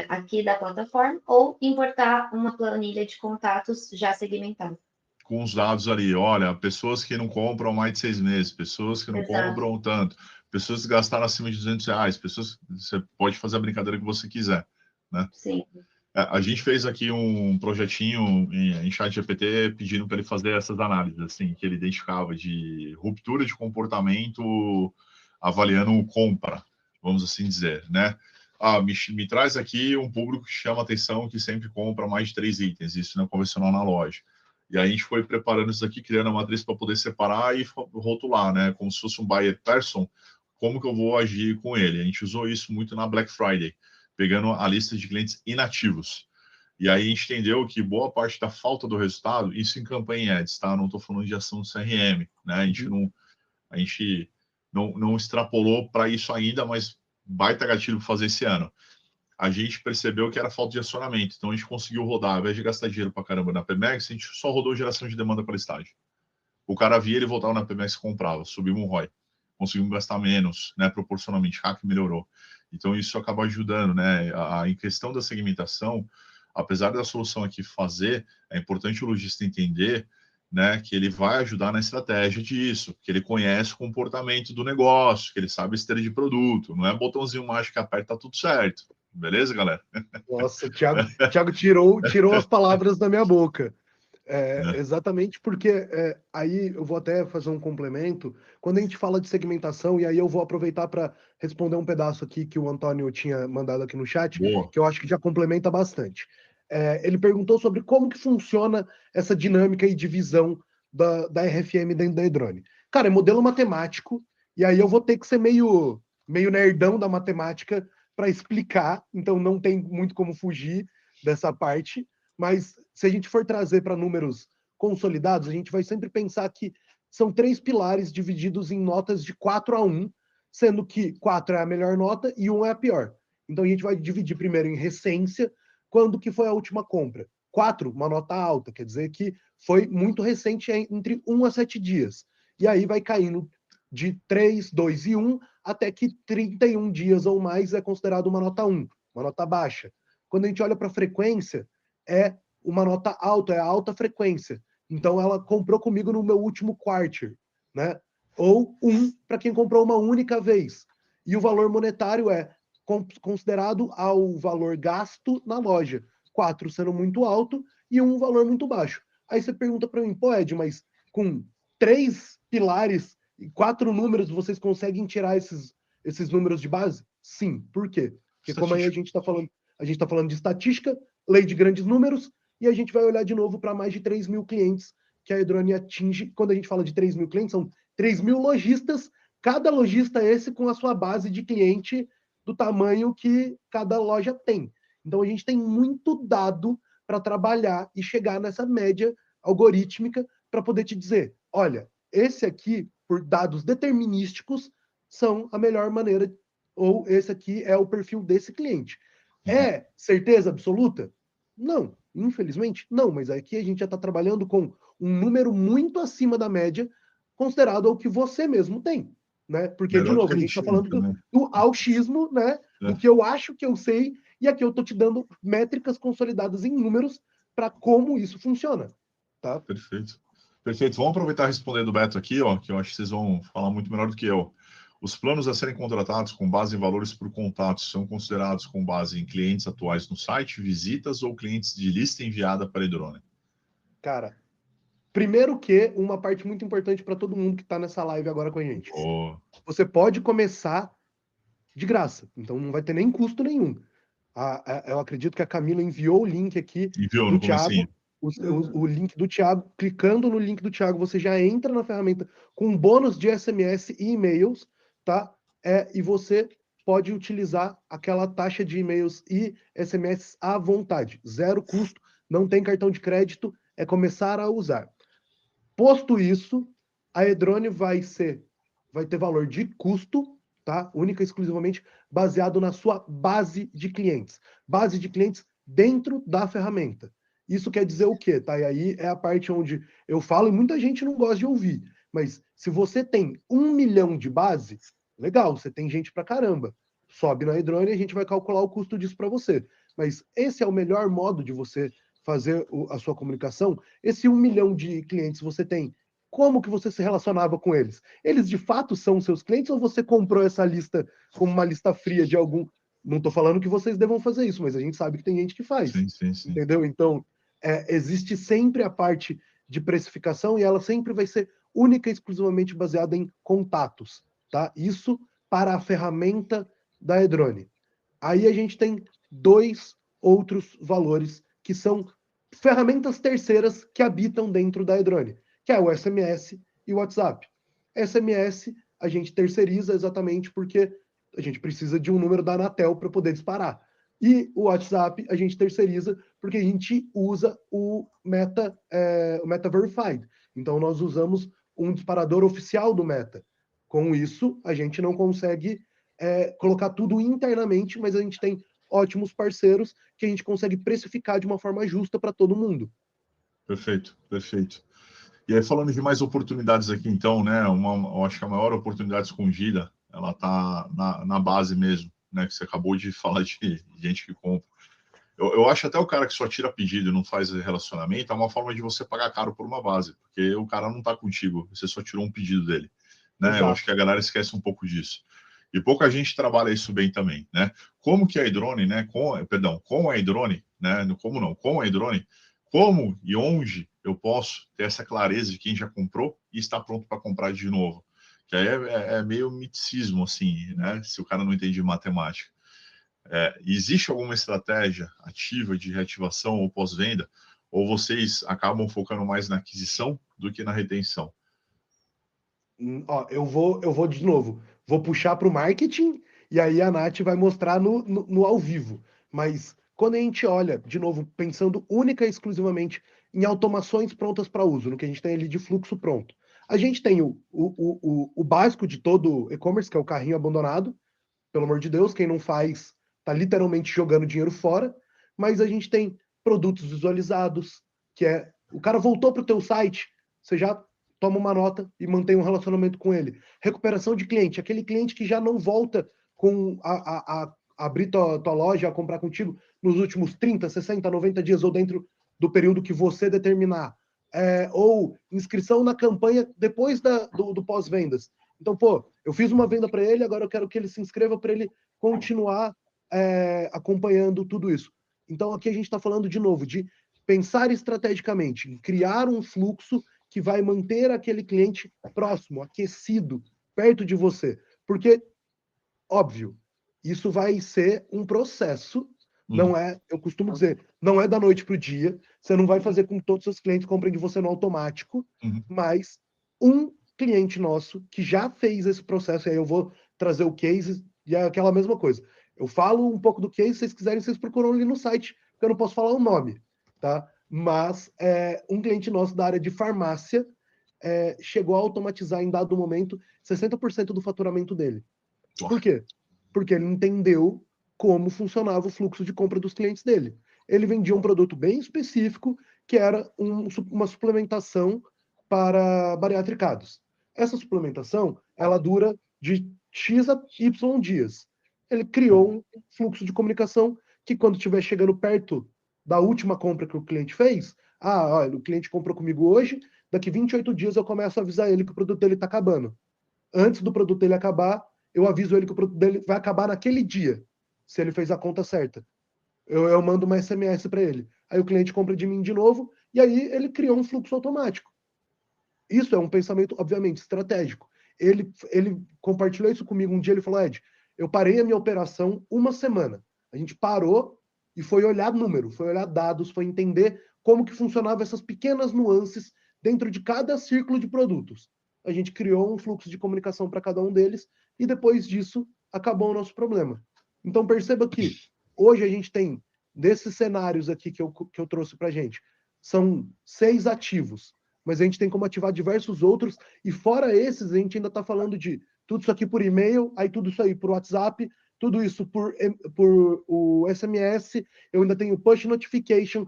aqui da plataforma ou importar uma planilha de contatos já segmentada. Com os dados ali, olha, pessoas que não compram mais de 6 meses, pessoas que não Exato. compram tanto, pessoas que gastaram acima de R$ 200, pessoas, você pode fazer a brincadeira que você quiser, né? Sim. A gente fez aqui um projetinho em ChatGPT pedindo para ele fazer essas análises, assim, que ele identificava de ruptura de comportamento avaliando compra, vamos assim dizer, né? Me traz aqui um público que chama atenção, que sempre compra mais de 3 itens, isso não é convencional na loja. E aí a gente foi preparando isso aqui, criando a matriz para poder separar e rotular, né? Como se fosse um buyer person, como que eu vou agir com ele. A gente usou isso muito na Black Friday, pegando a lista de clientes inativos. E aí a gente entendeu que boa parte da falta do resultado, isso em campanha ads, tá? Não estou falando de ação do CRM, né? A gente não extrapolou para isso ainda, mas baita gatilho para fazer esse ano. A gente percebeu que era falta de acionamento, então a gente conseguiu rodar, ao invés de gastar dinheiro para caramba na PMX, a gente só rodou geração de demanda para listagem. O cara via, ele voltava na PMX e comprava, subimos um ROI, conseguimos gastar menos, né, proporcionalmente, hack melhorou. Então isso acaba ajudando, né, em questão da segmentação, apesar da solução aqui fazer, é importante o lojista entender, né, que ele vai ajudar na estratégia disso, que ele conhece o comportamento do negócio, que ele sabe esteira de produto, não é botãozinho mágico que aperta, tá tudo certo. Beleza, galera? Nossa, o Thiago tirou as palavras da minha boca. É. Exatamente porque aí eu vou até fazer um complemento. Quando a gente fala de segmentação, e aí eu vou aproveitar para responder um pedaço aqui que o Antônio tinha mandado aqui no chat, Boa. que eu acho que já complementa bastante. Ele perguntou sobre como que funciona essa dinâmica e divisão da RFM dentro da Edrone. Cara, é modelo matemático, e aí eu vou ter que ser meio nerdão da matemática para explicar, então não tem muito como fugir dessa parte. Mas se a gente for trazer para números consolidados, a gente vai sempre pensar que são 3 pilares divididos em notas de 4-1, sendo que 4 é a melhor nota e 1 é a pior. Então a gente vai dividir primeiro em recência, quando que foi a última compra. 4, uma nota alta, quer dizer que foi muito recente, entre 1 a 7 dias. E aí vai caindo de 3, 2 e 1, até que 31 dias ou mais é considerado uma nota 1, uma nota baixa. Quando a gente olha para a frequência, é uma nota alta, é a alta frequência. Então ela comprou comigo no meu último quarter, né? Ou 1 para quem comprou uma única vez. E o valor monetário é considerado ao valor gasto na loja. 4 sendo muito alto e 1 valor muito baixo. Aí você pergunta para mim, pô, Ed, mas com 3 pilares e 4 números vocês conseguem tirar esses números de base? Sim. Por quê? Porque como aí a gente está falando de estatística, lei de grandes números, e a gente vai olhar de novo para mais de 3 mil clientes que a Edrone atinge. Quando a gente fala de 3 mil clientes, são 3 mil lojistas, cada lojista esse com a sua base de cliente do tamanho que cada loja tem. Então a gente tem muito dado para trabalhar e chegar nessa média algorítmica para poder te dizer, olha, esse aqui, por dados determinísticos, são a melhor maneira, ou esse aqui é o perfil desse cliente. É certeza absoluta? Não, infelizmente não, mas aqui a gente já está trabalhando com um número muito acima da média, considerado ao que você mesmo tem, né? Porque, de Melhor do que novo, a a gente está gente falando também. do achismo, né? Do que eu acho que eu sei, e aqui eu estou te dando métricas consolidadas em números para como isso funciona, tá? Perfeito. Perfeito. Vamos aproveitar e responder do Beto aqui, ó, que eu acho que vocês vão falar muito melhor do que eu. Os planos a serem contratados com base em valores por contatos são considerados com base em clientes atuais no site, visitas ou clientes de lista enviada para a Edrone? Cara, primeiro que uma parte muito importante para todo mundo que está nessa live agora com a gente. Oh. Você pode começar de graça, então não vai ter nem custo nenhum. Eu acredito que a Camila enviou o link aqui Enviou do no comecinho. Thiago, o link do Thiago. Clicando no link do Thiago, você já entra na ferramenta com um bônus de SMS e e-mails, tá? E você pode utilizar aquela taxa de e-mails e SMS à vontade. Zero custo, não tem cartão de crédito, é começar a usar. Posto isso, a Edrone vai ter valor de custo, tá? Única e exclusivamente baseado na sua base de clientes. Base de clientes dentro da ferramenta. Isso quer dizer o quê, tá? E aí é a parte onde eu falo e muita gente não gosta de ouvir. Mas se você tem 1 milhão de base, legal, você tem gente pra caramba. Sobe na Edrone e a gente vai calcular o custo disso para você. Mas esse é o melhor modo de você fazer a sua comunicação. Esse 1 milhão de clientes você tem, como que você se relacionava com eles? Eles de fato são seus clientes ou você comprou essa lista como uma lista fria de algum? Não estou falando que vocês devam fazer isso, mas a gente sabe que tem gente que faz. Sim, sim, sim. Entendeu? Então, existe sempre a parte de precificação e ela sempre vai ser única e exclusivamente baseada em contatos, tá? Isso para a ferramenta da Edrone. Aí a gente tem 2 outros valores que são ferramentas terceiras que habitam dentro da Edrone, que é o SMS e o WhatsApp. SMS a gente terceiriza exatamente porque a gente precisa de um número da Anatel para poder disparar. E o WhatsApp a gente terceiriza porque a gente usa o Meta Verified. Então nós usamos um disparador oficial do Meta. Com isso, a gente não consegue colocar tudo internamente, mas a gente tem ótimos parceiros que a gente consegue precificar de uma forma justa para todo mundo. Perfeito, perfeito. E aí, falando de mais oportunidades aqui, então, né? Eu acho que a maior oportunidade escondida, ela está na base mesmo, né? Que você acabou de falar de gente que compra. Eu acho até o cara que só tira pedido e não faz relacionamento é uma forma de você pagar caro por uma base, porque o cara não está contigo, você só tirou um pedido dele, né? Eu acho que a galera esquece um pouco disso. E pouca gente trabalha isso bem também, né? Como que a iDrone, né? Com a iDrone, né? Com a iDrone, como e onde eu posso ter essa clareza de quem já comprou e está pronto para comprar de novo? Que aí é meio miticismo, assim, né? Se o cara não entende matemática. Existe alguma estratégia ativa de reativação ou pós-venda? Ou vocês acabam focando mais na aquisição do que na retenção? Ó, eu vou de novo, vou puxar para o marketing e aí a Nath vai mostrar no ao vivo. Mas quando a gente olha, de novo, pensando única e exclusivamente em automações prontas para uso, no que a gente tem ali de fluxo pronto, a gente tem o básico de todo e-commerce, que é o carrinho abandonado, pelo amor de Deus, quem não faz está literalmente jogando dinheiro fora, mas a gente tem produtos visualizados, que é o cara voltou para o teu site, você já toma uma nota e mantém um relacionamento com ele. Recuperação de cliente, aquele cliente que já não volta com a abrir tua loja, a comprar contigo nos últimos 30, 60, 90 dias ou dentro do período que você determinar. Ou inscrição na campanha depois do pós-vendas. Então, pô, eu fiz uma venda para ele, agora eu quero que ele se inscreva para ele continuar acompanhando tudo isso. Então, aqui a gente está falando de novo de pensar estrategicamente, em criar um fluxo que vai manter aquele cliente próximo, aquecido, perto de você. Porque, óbvio, isso vai ser um processo, não é, eu costumo dizer, não é da noite para o dia, você não vai fazer com que todos os seus clientes comprem de você no automático, mas um cliente nosso que já fez esse processo, e aí eu vou trazer o case, e é aquela mesma coisa. Eu falo um pouco do case, se vocês quiserem, vocês procuram ali no site, porque eu não posso falar o nome, tá? Mas um cliente nosso da área de farmácia chegou a automatizar em dado momento 60% do faturamento dele. Por quê? Porque ele entendeu como funcionava o fluxo de compra dos clientes dele. Ele vendia um produto bem específico, que era uma suplementação para bariatricados. Essa suplementação, ela dura de X a Y dias. Ele criou um fluxo de comunicação que, quando estiver chegando perto da última compra que o cliente fez, olha, o cliente comprou comigo hoje, daqui 28 dias eu começo a avisar ele que o produto dele está acabando. Antes do produto dele acabar, eu aviso ele que o produto dele vai acabar naquele dia, se ele fez a conta certa. Eu mando uma SMS para ele. Aí o cliente compra de mim de novo, e aí ele criou um fluxo automático. Isso é um pensamento, obviamente, estratégico. Ele compartilhou isso comigo um dia, ele falou, Ed, eu parei a minha operação uma semana. A gente parou e foi olhar número, foi olhar dados, foi entender como que funcionavam essas pequenas nuances dentro de cada círculo de produtos. A gente criou um fluxo de comunicação para cada um deles e depois disso acabou o nosso problema. Então perceba que hoje a gente tem, desses cenários aqui que eu trouxe para a gente, são 6 ativos, mas a gente tem como ativar diversos outros, e fora esses, a gente ainda está falando de tudo isso aqui por e-mail, aí tudo isso aí por WhatsApp, tudo isso por o SMS, eu ainda tenho push notification,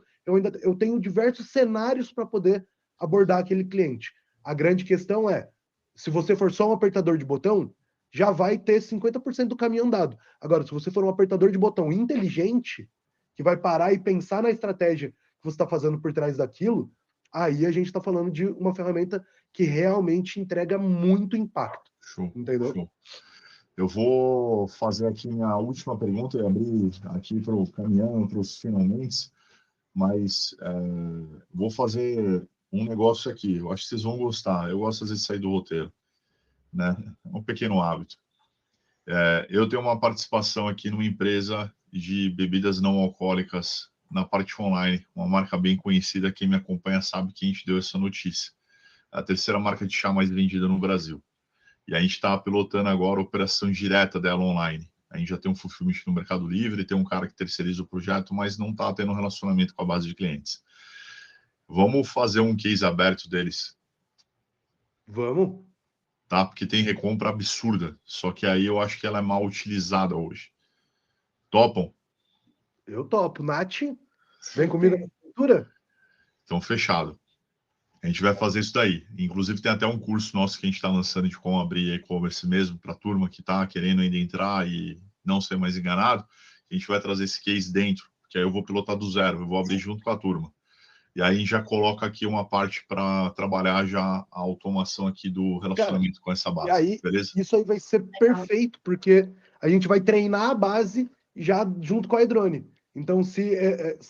eu tenho diversos cenários para poder abordar aquele cliente. A grande questão é, se você for só um apertador de botão, já vai ter 50% do caminho andado. Agora, se você for um apertador de botão inteligente, que vai parar e pensar na estratégia que você está fazendo por trás daquilo, aí a gente está falando de uma ferramenta que realmente entrega muito impacto. Show. Entendeu? Show. Eu vou fazer aqui minha última pergunta e abrir aqui para o caminhão, para os finalmente, mas vou fazer um negócio aqui. Eu acho que vocês vão gostar. Eu gosto às vezes de sair do roteiro, né? É um pequeno hábito. Eu tenho uma participação aqui numa empresa de bebidas não alcoólicas na parte online, uma marca bem conhecida. Quem me acompanha sabe que a gente deu essa notícia. A terceira marca de chá mais vendida no Brasil. E a gente está pilotando agora a operação direta dela online. A gente já tem um fulfillment no Mercado Livre, tem um cara que terceiriza o projeto, mas não está tendo um relacionamento com a base de clientes. Vamos fazer um case aberto deles. Vamos. Tá? Porque tem recompra absurda. Só que aí eu acho que ela é mal utilizada hoje. Topam? Eu topo. Nath, vem comigo na cultura? Então, fechado. A gente vai fazer isso daí. Inclusive, tem até um curso nosso que a gente está lançando de como abrir e-commerce mesmo para a turma que está querendo ainda entrar e não ser mais enganado. A gente vai trazer esse case dentro, que aí eu vou pilotar do zero, eu vou abrir junto com a turma. E aí já coloca aqui uma parte para trabalhar já a automação aqui do relacionamento com essa E base, aí, beleza? isso aí vai ser perfeito, porque a gente vai treinar a base já junto com a iDrone. Então, se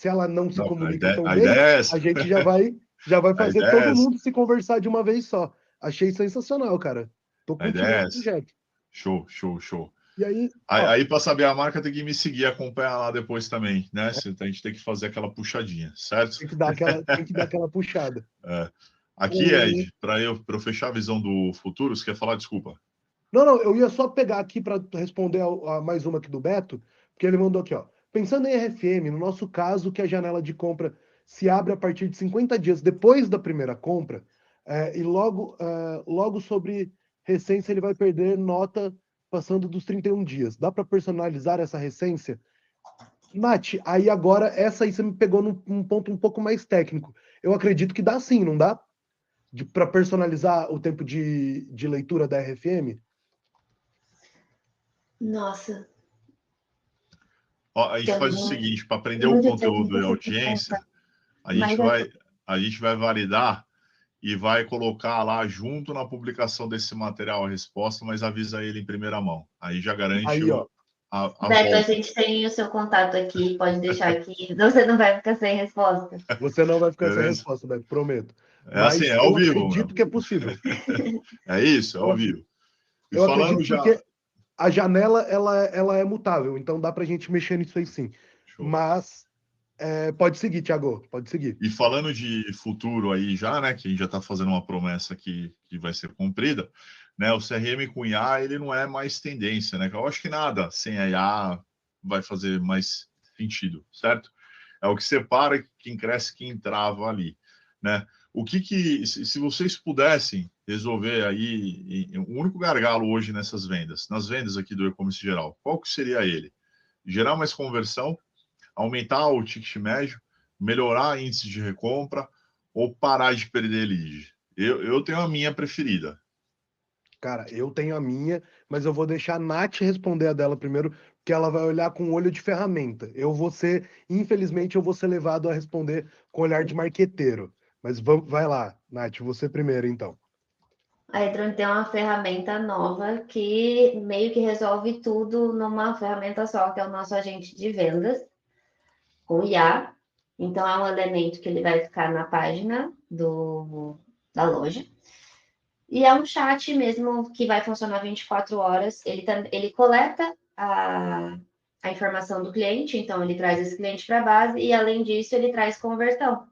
ela não se Não, comunica tão a bem, ideia é essa. a gente já vai A fazer ideia é todo essa. mundo se conversar de uma vez só. Achei sensacional, cara. Tô A contigo ideia é nesse essa. projeto. Show, show, show. E aí, ó, Aí para saber a marca, tem que me seguir, acompanhar lá depois também, né? A gente tem que fazer aquela puxadinha, certo? tem que dar aquela puxada. É. Aqui, O... Ed, para eu fechar a visão do futuro, você quer falar? Desculpa. Não, eu ia só pegar aqui para responder a mais uma aqui do Beto, porque ele mandou aqui, ó. Pensando em RFM, no nosso caso, que a janela de compra se abre a partir de 50 dias depois da primeira compra, e logo sobre recência ele vai perder nota passando dos 31 dias. Dá para personalizar essa recência? Nath, aí agora, essa aí você me pegou num ponto um pouco mais técnico. Eu acredito que dá sim, não dá? Para personalizar o tempo de leitura da RFM? Nossa, Ó, a gente tem faz o seguinte, para aprender o muito conteúdo técnico e a essa audiência, pergunta, a gente mas vai, a gente vai validar e vai colocar lá junto na publicação desse material a resposta, mas avisa ele em primeira mão. Aí já garante Aí, ó. a Beto, a volta. gente tem o seu contato aqui, pode deixar aqui. Você não vai ficar sem resposta. Você não vai ficar sem Beleza? resposta, Beto, prometo. É assim, é Mas ao eu vivo, meu. acredito que é possível. É isso, é Eu, ao acre- vivo. E eu falando acredito já. porque a janela ela é mutável, então dá pra gente mexer nisso aí sim. Show. Mas pode seguir, Thiago, pode seguir. E falando de futuro aí já, né, que a gente já está fazendo uma promessa que vai ser cumprida, né, o CRM com IA, ele não é mais tendência, né, que eu acho que nada sem a IA vai fazer mais sentido, certo? É o que separa quem cresce, quem trava ali, né? Se vocês pudessem resolver aí, o único gargalo hoje nessas vendas, nas vendas aqui do e-commerce geral, qual que seria ele? Gerar mais conversão, aumentar o ticket médio, melhorar índice de recompra ou parar de perder lead? Eu tenho a minha preferida. Cara, eu tenho a minha, mas eu vou deixar a Nath responder a dela primeiro, porque ela vai olhar com olho de ferramenta. Infelizmente, eu vou ser levado a responder com olhar de marqueteiro. Mas vai lá, Nath, você primeiro, então. A Edron tem uma ferramenta nova que meio que resolve tudo numa ferramenta só, que é o nosso agente de vendas, com IA. Então, é um elemento que ele vai ficar na página da loja. E é um chat mesmo que vai funcionar 24 horas. Ele coleta a informação do cliente, então ele traz esse cliente para a base e, além disso, ele traz conversão.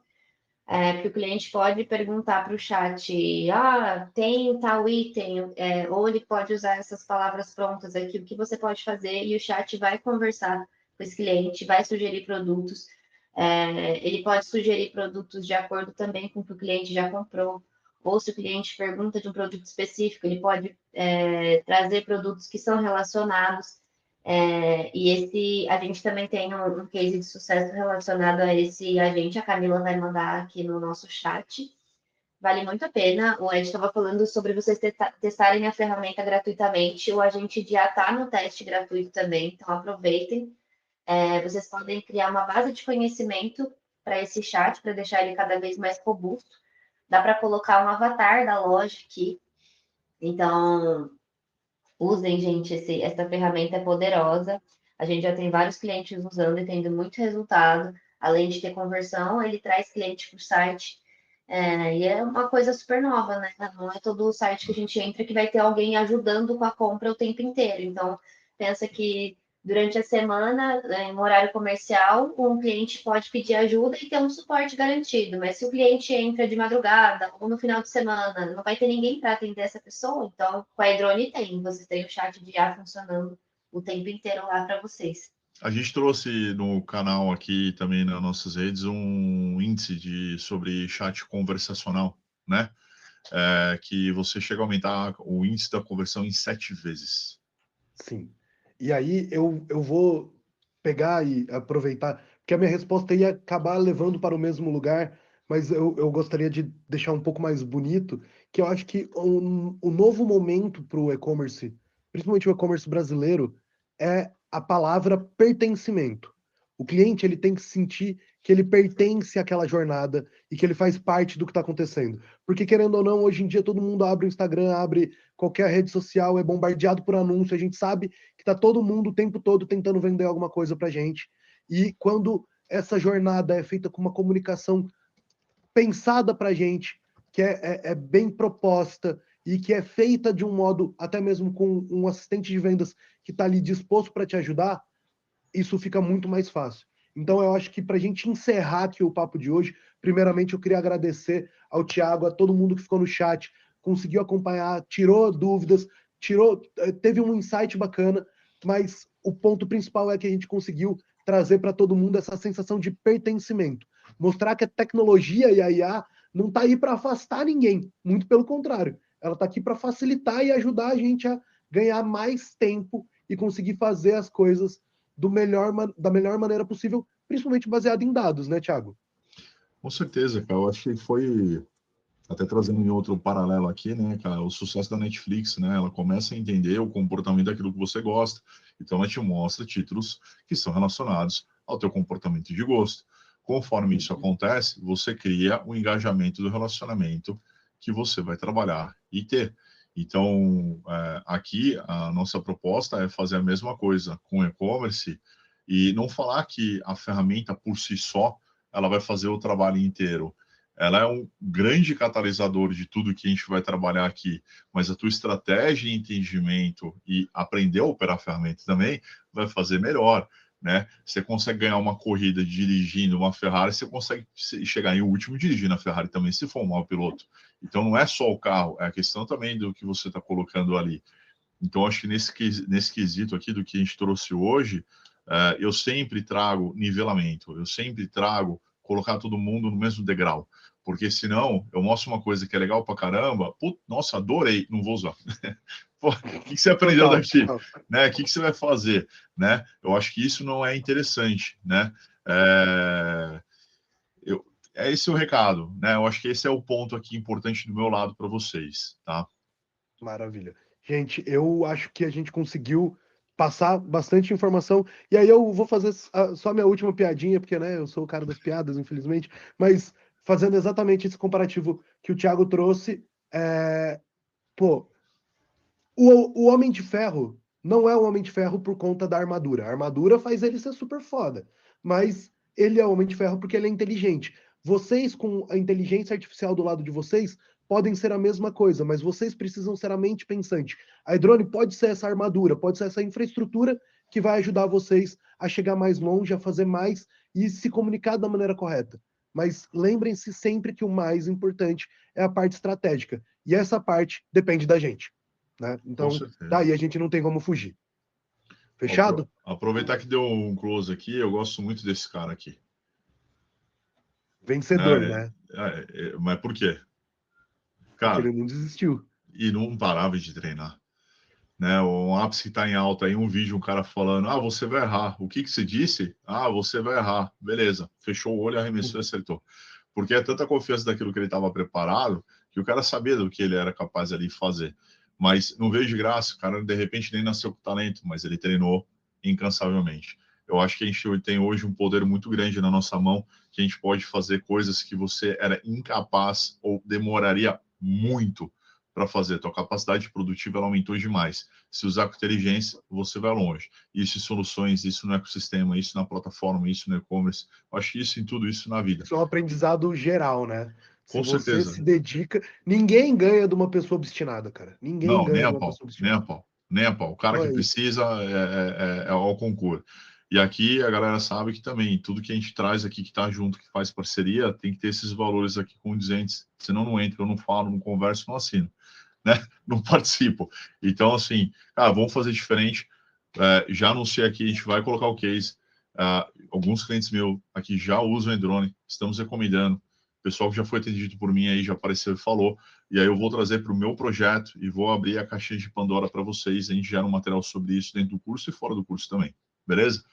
Porque o cliente pode perguntar para o chat, tem tal item, ou ele pode usar essas palavras prontas aqui, o que você pode fazer, e o chat vai conversar com esse cliente, vai sugerir produtos. Ele pode sugerir produtos de acordo também com o que o cliente já comprou, ou se o cliente pergunta de um produto específico, ele pode trazer produtos que são relacionados. A gente também tem um case de sucesso relacionado a esse agente. A Camila vai mandar aqui no nosso chat. Vale muito a pena. O Ed estava falando sobre vocês testarem a ferramenta gratuitamente. O agente já está no teste gratuito também, então aproveitem. Vocês podem criar uma base de conhecimento para esse chat, para deixar ele cada vez mais robusto. Dá para colocar um avatar da loja aqui. Então, usem, gente, essa ferramenta é poderosa. A gente já tem vários clientes usando e tendo muito resultado. Além de ter conversão, ele traz cliente para o site. E é uma coisa super nova, né? Não é todo site que a gente entra que vai ter alguém ajudando com a compra o tempo inteiro. Então, pensa que durante a semana, em um horário comercial, um cliente pode pedir ajuda e ter um suporte garantido. Mas se o cliente entra de madrugada ou no final de semana, não vai ter ninguém para atender essa pessoa. Então, com a iDrone tem. Vocês têm o chat de IA funcionando o tempo inteiro lá para vocês. A gente trouxe no canal aqui também nas nossas redes um índice sobre chat conversacional, né? Que você chega a aumentar o índice da conversão em 7 vezes. Sim. E aí eu vou pegar e aproveitar, porque a minha resposta ia acabar levando para o mesmo lugar, mas eu gostaria de deixar um pouco mais bonito, que eu acho que o novo momento para o e-commerce, principalmente o e-commerce brasileiro, é a palavra pertencimento. O cliente ele tem que sentir que ele pertence àquela jornada e que ele faz parte do que está acontecendo. Porque, querendo ou não, hoje em dia todo mundo abre o Instagram, abre qualquer rede social, é bombardeado por anúncio, a gente sabe que está todo mundo o tempo todo tentando vender alguma coisa para a gente. E quando essa jornada é feita com uma comunicação pensada para a gente, que é bem proposta e que é feita de um modo, até mesmo com um assistente de vendas que está ali disposto para te ajudar, isso fica muito mais fácil. Então, eu acho que para a gente encerrar aqui o papo de hoje, primeiramente eu queria agradecer ao Thiago, a todo mundo que ficou no chat, conseguiu acompanhar, tirou dúvidas, teve um insight bacana, mas o ponto principal é que a gente conseguiu trazer para todo mundo essa sensação de pertencimento. Mostrar que a tecnologia e a IA não está aí para afastar ninguém, muito pelo contrário. Ela está aqui para facilitar e ajudar a gente a ganhar mais tempo e conseguir fazer as coisas da melhor maneira possível, principalmente baseado em dados, né, Thiago? Com certeza, cara. Eu acho que foi, até trazendo em outro paralelo aqui, né, cara, o sucesso da Netflix, né? Ela começa a entender o comportamento daquilo que você gosta. Então, ela te mostra títulos que são relacionados ao teu comportamento de gosto. Conforme isso acontece, você cria o engajamento do relacionamento que você vai trabalhar e ter. Então, aqui a nossa proposta é fazer a mesma coisa com e-commerce e não falar que a ferramenta por si só ela vai fazer o trabalho inteiro. Ela é um grande catalisador de tudo que a gente vai trabalhar aqui, mas a tua estratégia e entendimento e aprender a operar a ferramenta também vai fazer melhor, né? Você consegue ganhar uma corrida dirigindo uma Ferrari, você consegue chegar em último dirigindo a Ferrari também, se for um mau piloto. Então, não é só o carro, é a questão também do que você está colocando ali. Então, acho que nesse quesito aqui do que a gente trouxe hoje, eu sempre trago nivelamento, eu sempre trago colocar todo mundo no mesmo degrau, porque senão eu mostro uma coisa que é legal pra caramba, nossa, adorei, não vou usar. Pô, o que você aprendeu daqui? Né? O que você vai fazer? Né? Eu acho que isso não é interessante, né? É esse o recado, né? Eu acho que esse é o ponto aqui importante do meu lado para vocês, tá? Maravilha. Gente, eu acho que a gente conseguiu passar bastante informação. E aí eu vou fazer só minha última piadinha, porque né, eu sou o cara das piadas, infelizmente, mas fazendo exatamente esse comparativo que o Thiago trouxe, pô, o Homem de Ferro não é o Homem de Ferro por conta da armadura. A armadura faz ele ser super foda, mas ele é o Homem de Ferro porque ele é inteligente. Vocês, com a inteligência artificial do lado de vocês, podem ser a mesma coisa, mas vocês precisam ser a mente pensante. A Drone pode ser essa armadura, pode ser essa infraestrutura que vai ajudar vocês a chegar mais longe, a fazer mais e se comunicar da maneira correta. Mas lembrem-se sempre que o mais importante é a parte estratégica. E essa parte depende da gente. Né? Então, daí a gente não tem como fugir. Fechado? Aproveitar que deu um close aqui, eu gosto muito desse cara aqui. Vencedor, né? Mas por quê? Cara, porque ele não desistiu. E não parava de treinar. Né? Um ápice que está em alta aí, um vídeo, um cara falando, você vai errar. O que você disse? Você vai errar. Beleza. Fechou o olho, arremessou e acertou. Porque é tanta confiança daquilo que ele estava preparado, que o cara sabia do que ele era capaz ali de fazer. Mas não veio de graça, o cara de repente nem nasceu com talento, mas ele treinou incansavelmente. Eu acho que a gente tem hoje um poder muito grande na nossa mão, que a gente pode fazer coisas que você era incapaz ou demoraria muito para fazer. Tua capacidade produtiva ela aumentou demais. Se usar com inteligência, você vai longe. Isso em soluções, isso no ecossistema, isso na plataforma, isso no e-commerce. Eu acho que isso em tudo isso na vida. Isso é um aprendizado geral, né? Com Se certeza. você se dedica, ninguém ganha de uma pessoa obstinada, cara. Ninguém ganha de uma pessoa obstinada. Nem a pau. O cara que precisa é ao concurso. E aqui a galera sabe que também tudo que a gente traz aqui, que está junto, que faz parceria, tem que ter esses valores aqui condizentes. Senão não entra, eu não falo, não converso, não assino. Né? Não participo. Então, assim, vamos fazer diferente. Já anunciei aqui, a gente vai colocar o case. Alguns clientes meus aqui já usam o drone, estamos recomendando. O pessoal que já foi atendido por mim aí já apareceu e falou. E aí eu vou trazer para o meu projeto e vou abrir a caixinha de Pandora para vocês. A gente gera um material sobre isso dentro do curso e fora do curso também. Beleza?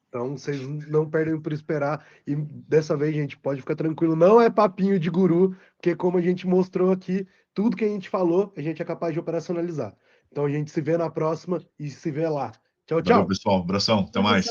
Então, vocês não perdem por esperar. E dessa vez, gente, pode ficar tranquilo. Não é papinho de guru, porque como a gente mostrou aqui, tudo que a gente falou, a gente é capaz de operacionalizar. Então, a gente se vê na próxima e se vê lá. Tchau, tchau. Valeu, pessoal. Abração. Até mais.